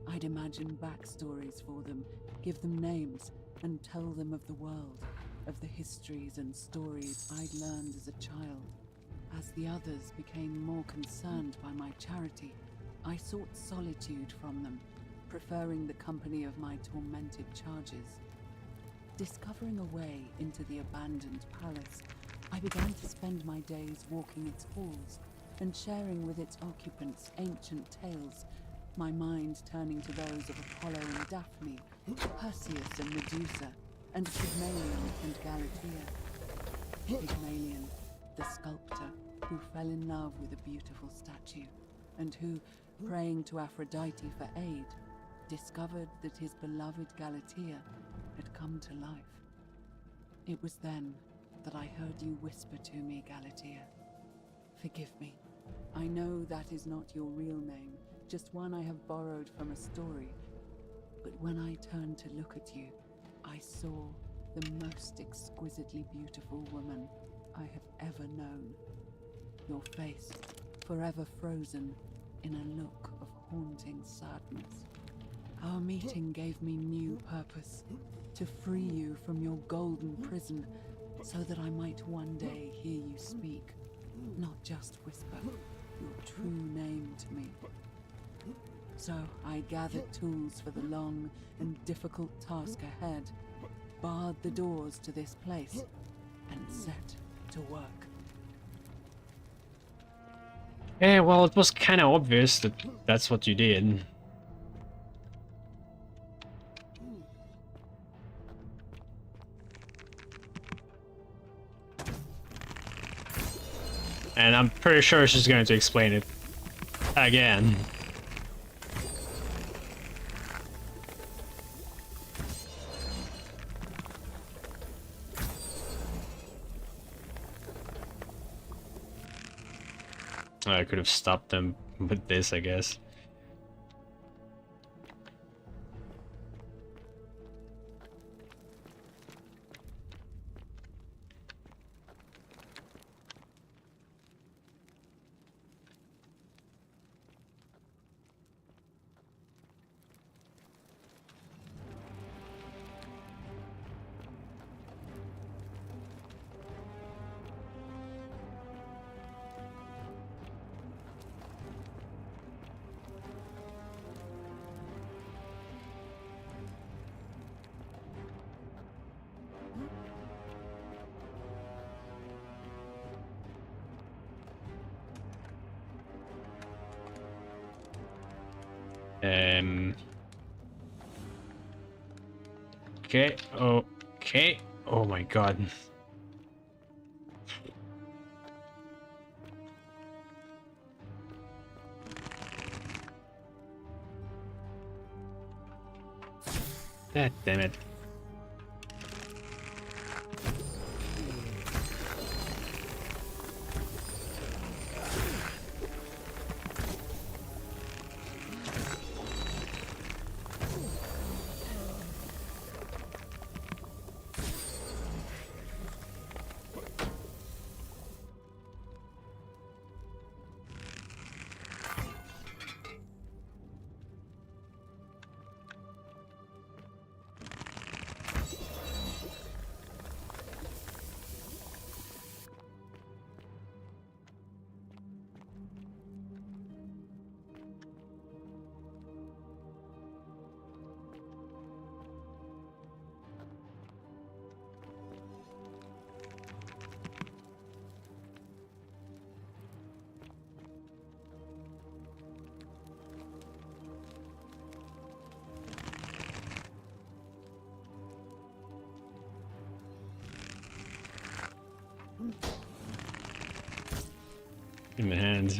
I'd imagine backstories for them, give them names, and tell them of the world, of the histories and stories I'd learned as a child. As the others became more concerned by my charity, I sought solitude from them, preferring the company of my tormented charges. Discovering a way into the abandoned palace, I began to spend my days walking its halls and sharing with its occupants ancient tales, my mind turning to those of Apollo and Daphne, Perseus and Medusa, and Pygmalion and Galatea. Pygmalion, the sculptor who fell in love with a beautiful statue, and who, praying to Aphrodite for aid, discovered that his beloved Galatea had come to life. It was then that I heard you whisper to me, Galatea. Forgive me. I know that is not your real name, just one I have borrowed from a story. But when I turned to look at you, I saw the most exquisitely beautiful woman I have ever known. Your face, forever frozen in a look of haunting sadness. Our meeting gave me new purpose, to free you from your golden prison, so that I might one day hear you speak, not just whisper your true name to me. So I gathered tools for the long and difficult task ahead, barred the doors to this place, and set to work. Yeah, well, it was kind of obvious that that's what you did. And I'm pretty sure she's going to explain it again. I could have stopped them with this, I guess. Okay, okay. Oh my god. God damn it. In my hands.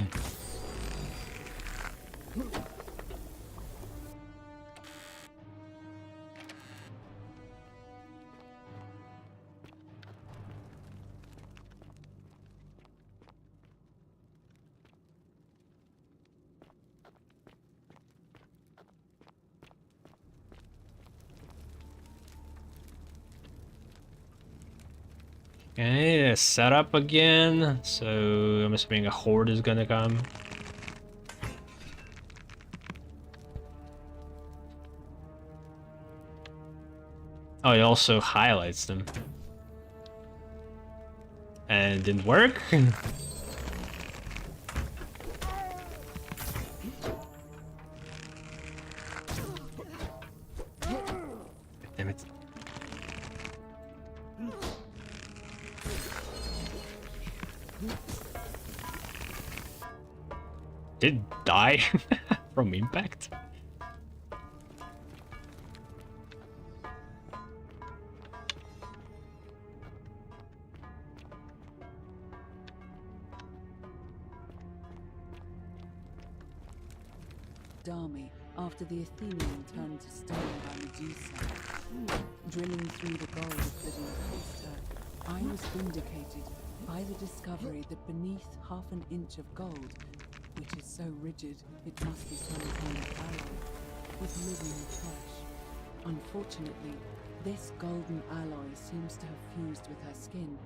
Okay, set up again. So I'm assuming a horde is gonna come. Oh, it also highlights them. And it didn't work. Damn it. Did die from impact? Dami, after the Athenian turned to stone by Medusa, drilling through the gold that encased her, I was vindicated by the discovery that beneath half an inch of gold, which is so rigid it must be some kind of alloy, was living flesh. Unfortunately, this golden alloy seems to have fused with her skin,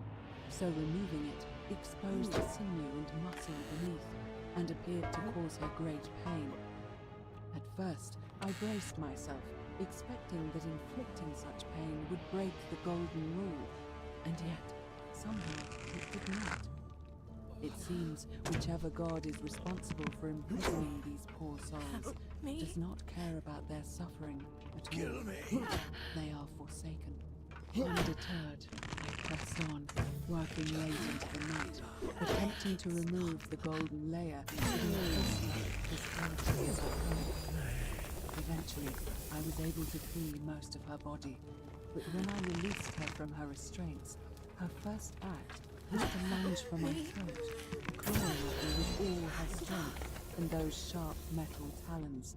so removing it exposed the sinew and muscle beneath, and appeared to cause her great pain. At first, I braced myself, expecting that inflicting such pain would break the golden rule, and yet, somehow, it did not. It seems whichever god is responsible for imprisoning these poor souls does not care about their suffering at all. Kill me! They are forsaken. Undeterred, I pressed on, working late into the night, attempting to remove the golden layer that encased her as empty as I could. Eventually, I was able to free most of her body, but when I released her from her restraints, her first act was to lunge for my throat, clawing at me with all her strength and those sharp metal talons.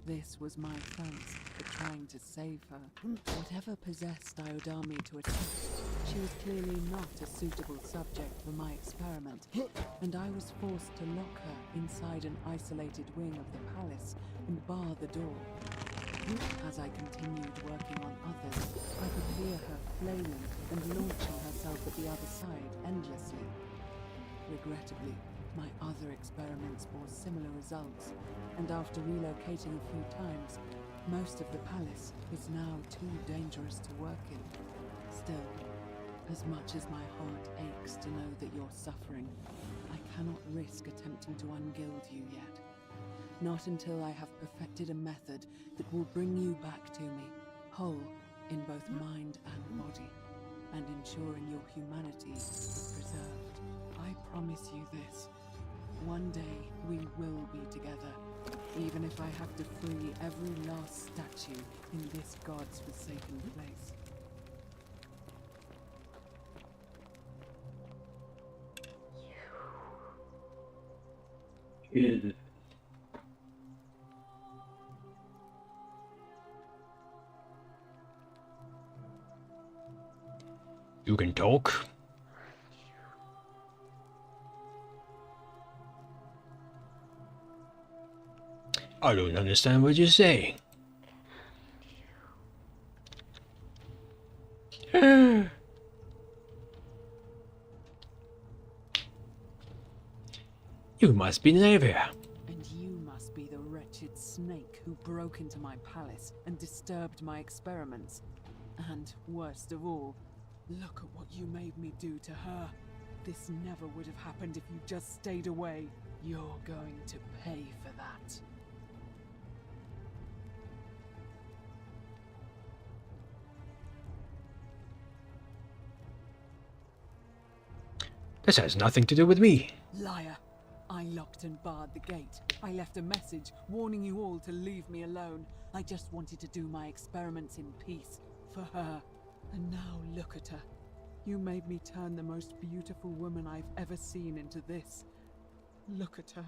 This was my thanks for trying to save her. Whatever possessed Diodami to attempt, She was clearly not a suitable subject for my experiment, and I was forced to lock her inside an isolated wing of the palace and bar the door. As I continued working on others, I could hear her flailing and launching herself at the other side endlessly. Regrettably, my other experiments bore similar results, and after relocating a few times, most of the palace is now too dangerous to work in. Still, as much as my heart aches to know that you're suffering, I cannot risk attempting to ungild you yet. Not until I have perfected a method that will bring you back to me, whole in both mind and body, and ensuring your humanity is preserved. I promise you this. One day we will be together, even if I have to free every last statue in this god's forsaken place. Good. You can talk. I don't understand what you're saying. You must be Navia. And you must be the wretched snake who broke into my palace and disturbed my experiments. And worst of all, look at what you made me do to her. This never would have happened if you just stayed away. You're going to pay for that. This has nothing to do with me. Liar! I locked and barred the gate. I left a message warning you all to leave me alone. I just wanted to do my experiments in peace. For her. And now look at her. You made me turn the most beautiful woman I've ever seen into this. Look at her.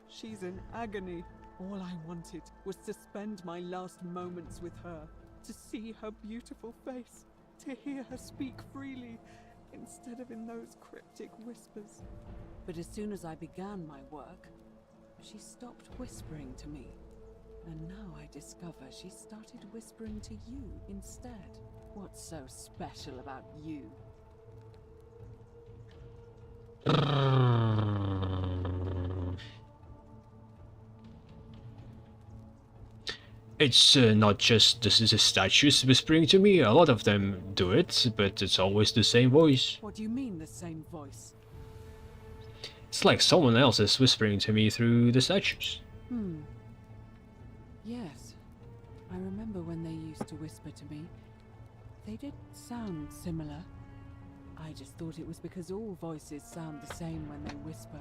She's in agony. All I wanted was to spend my last moments with her. To see her beautiful face. To hear her speak freely. Instead of in those cryptic whispers. But as soon as I began my work, she stopped whispering to me. And now I discover she started whispering to you instead. What's so special about you? It's not just the statues whispering to me. A lot of them do it, but it's always the same voice. What do you mean the same voice? It's like someone else is whispering to me through the statues. Yes. I remember when they used to whisper to me. They did sound similar. I just thought it was because all voices sound the same when they whisper.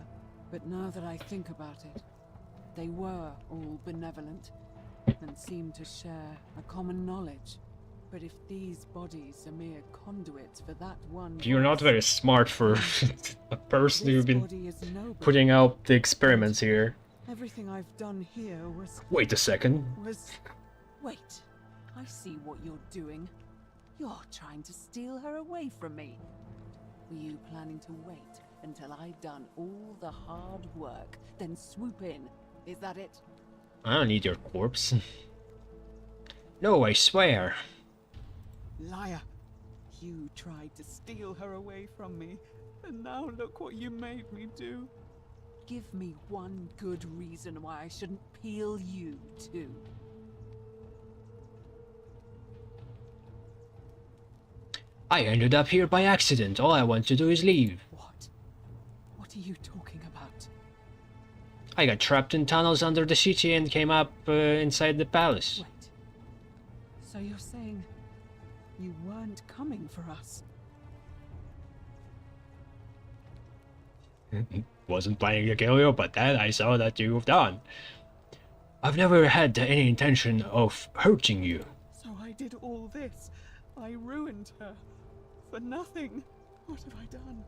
But now that I think about it, they were all benevolent and seemed to share a common knowledge. But if these bodies are mere conduits for that one You're not very smart for a person who's been putting out the experiments here. Everything I've done here was... Wait a second. Wait. I see what you're doing. You're trying to steal her away from me. Were you planning to wait until I'd done all the hard work, then swoop in? Is that it? I don't need your corpse. No, I swear. Liar. You tried to steal her away from me, and now look what you made me do. Give me one good reason why I shouldn't peel you too. I ended up here by accident. All I want to do is leave. What? What are you talking about? I got trapped in tunnels under the city and came up inside the palace. Wait. So you're saying you weren't coming for us? Wasn't planning to kill you, but then I saw that you've done. I've never had any intention of hurting you. So I did all this. I ruined her. For nothing. What have I done?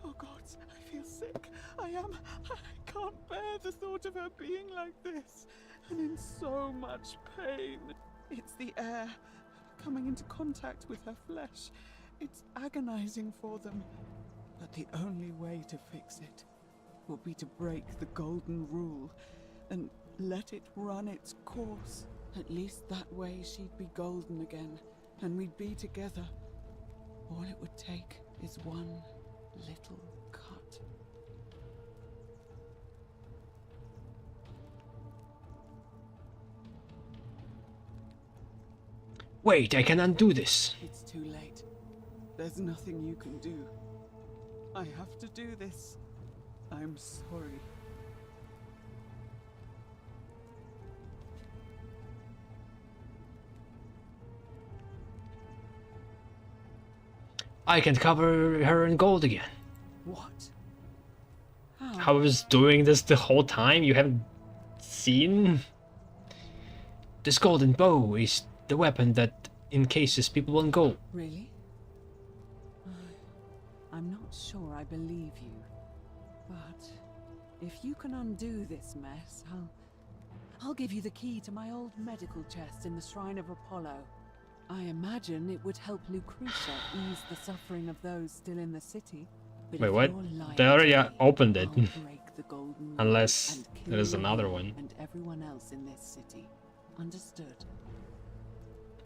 Oh God, I feel sick. I can't bear the thought of her being like this. And in so much pain. It's the air coming into contact with her flesh. It's agonizing for them. But the only way to fix it will be to break the golden rule and let it run its course. At least that way she'd be golden again, and we'd be together. All it would take is one little cut. Wait, I can undo this. It's too late. There's nothing you can do. I have to do this. I'm sorry. I can cover her in gold again. What? I was doing this the whole time? You haven't seen? This golden bow is the weapon that encases people in gold. Really? I'm not sure I believe you. But if you can undo this mess, I'll give you the key to my old medical chest in the Shrine of Apollo. I imagine it would help Lucretia ease the suffering of those still in the city. But Wait, if what? you're lying They already to me, opened it. I'll break the golden rule Unless and kill there is you another one. and everyone else in this city. Understood?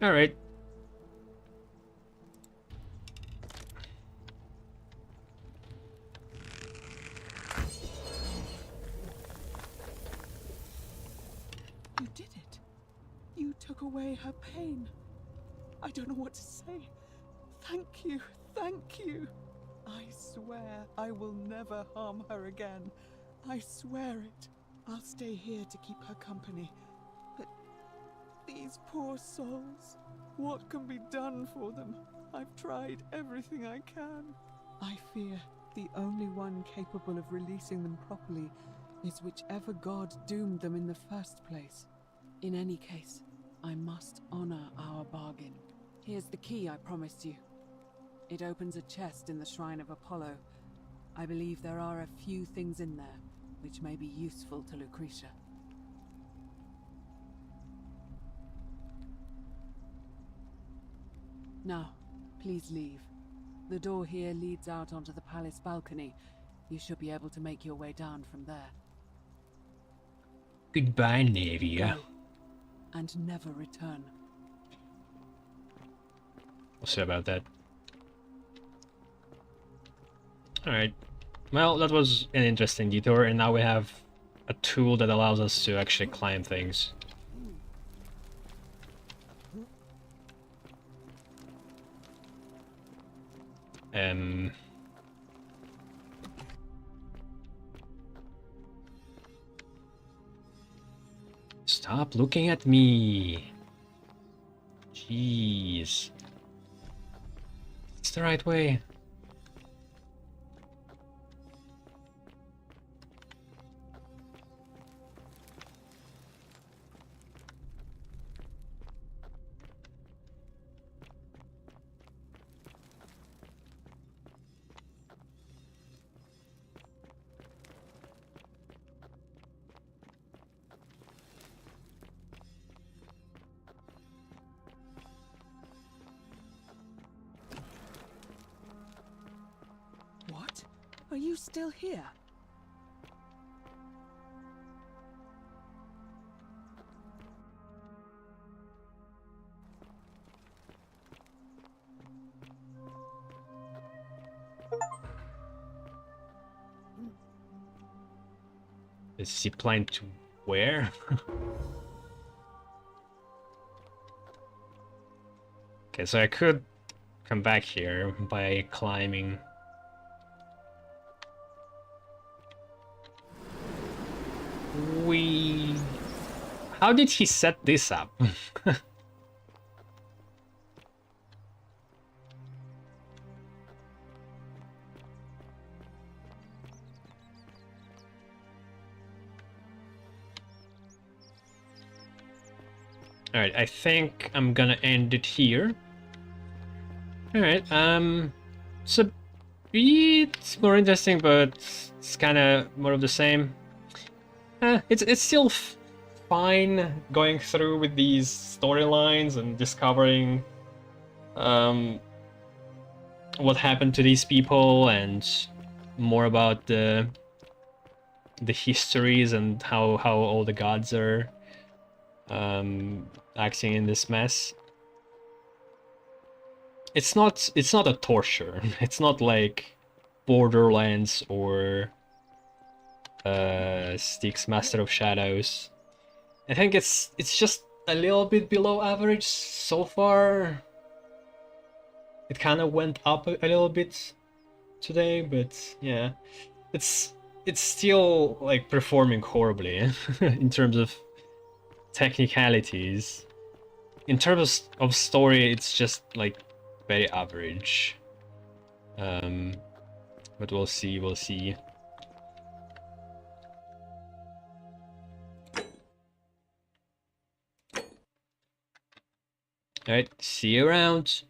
Alright. You did it. You took away her pain. I don't know what to say. Thank you. Thank you. I swear I will never harm her again. I swear it. I'll stay here to keep her company. But these poor souls, what can be done for them? I've tried everything I can. I fear the only one capable of releasing them properly is whichever god doomed them in the first place. In any case, I must honor our bargain. Here's the key I promised you. It opens a chest in the Shrine of Apollo. I believe there are a few things in there which may be useful to Lucretia. Now, please leave. The door here leads out onto the palace balcony. You should be able to make your way down from there. Goodbye, Navia. Go, and never return. We'll see about that. Alright. Well, that was an interesting detour, and now we have a tool that allows us to actually climb things. Stop looking at me. Jeez. It's the right way. What? Are you still here? Is he planning to where? Okay, so I could come back here by climbing. How did he set this up? Alright, I think I'm gonna end it here. Alright, it's a bit more interesting, but it's kinda more of the same. It's still fine going through with these storylines and discovering what happened to these people and more about the histories and how all the gods are acting in this mess. It's not a torture. It's not like Borderlands or Styx Master of Shadows. I think it's just a little bit below average so far. It kind of went up a little bit today, but yeah, it's still like performing horribly in terms of technicalities. In terms of story, it's just like very average. But we'll see, we'll see. Alright, see you around.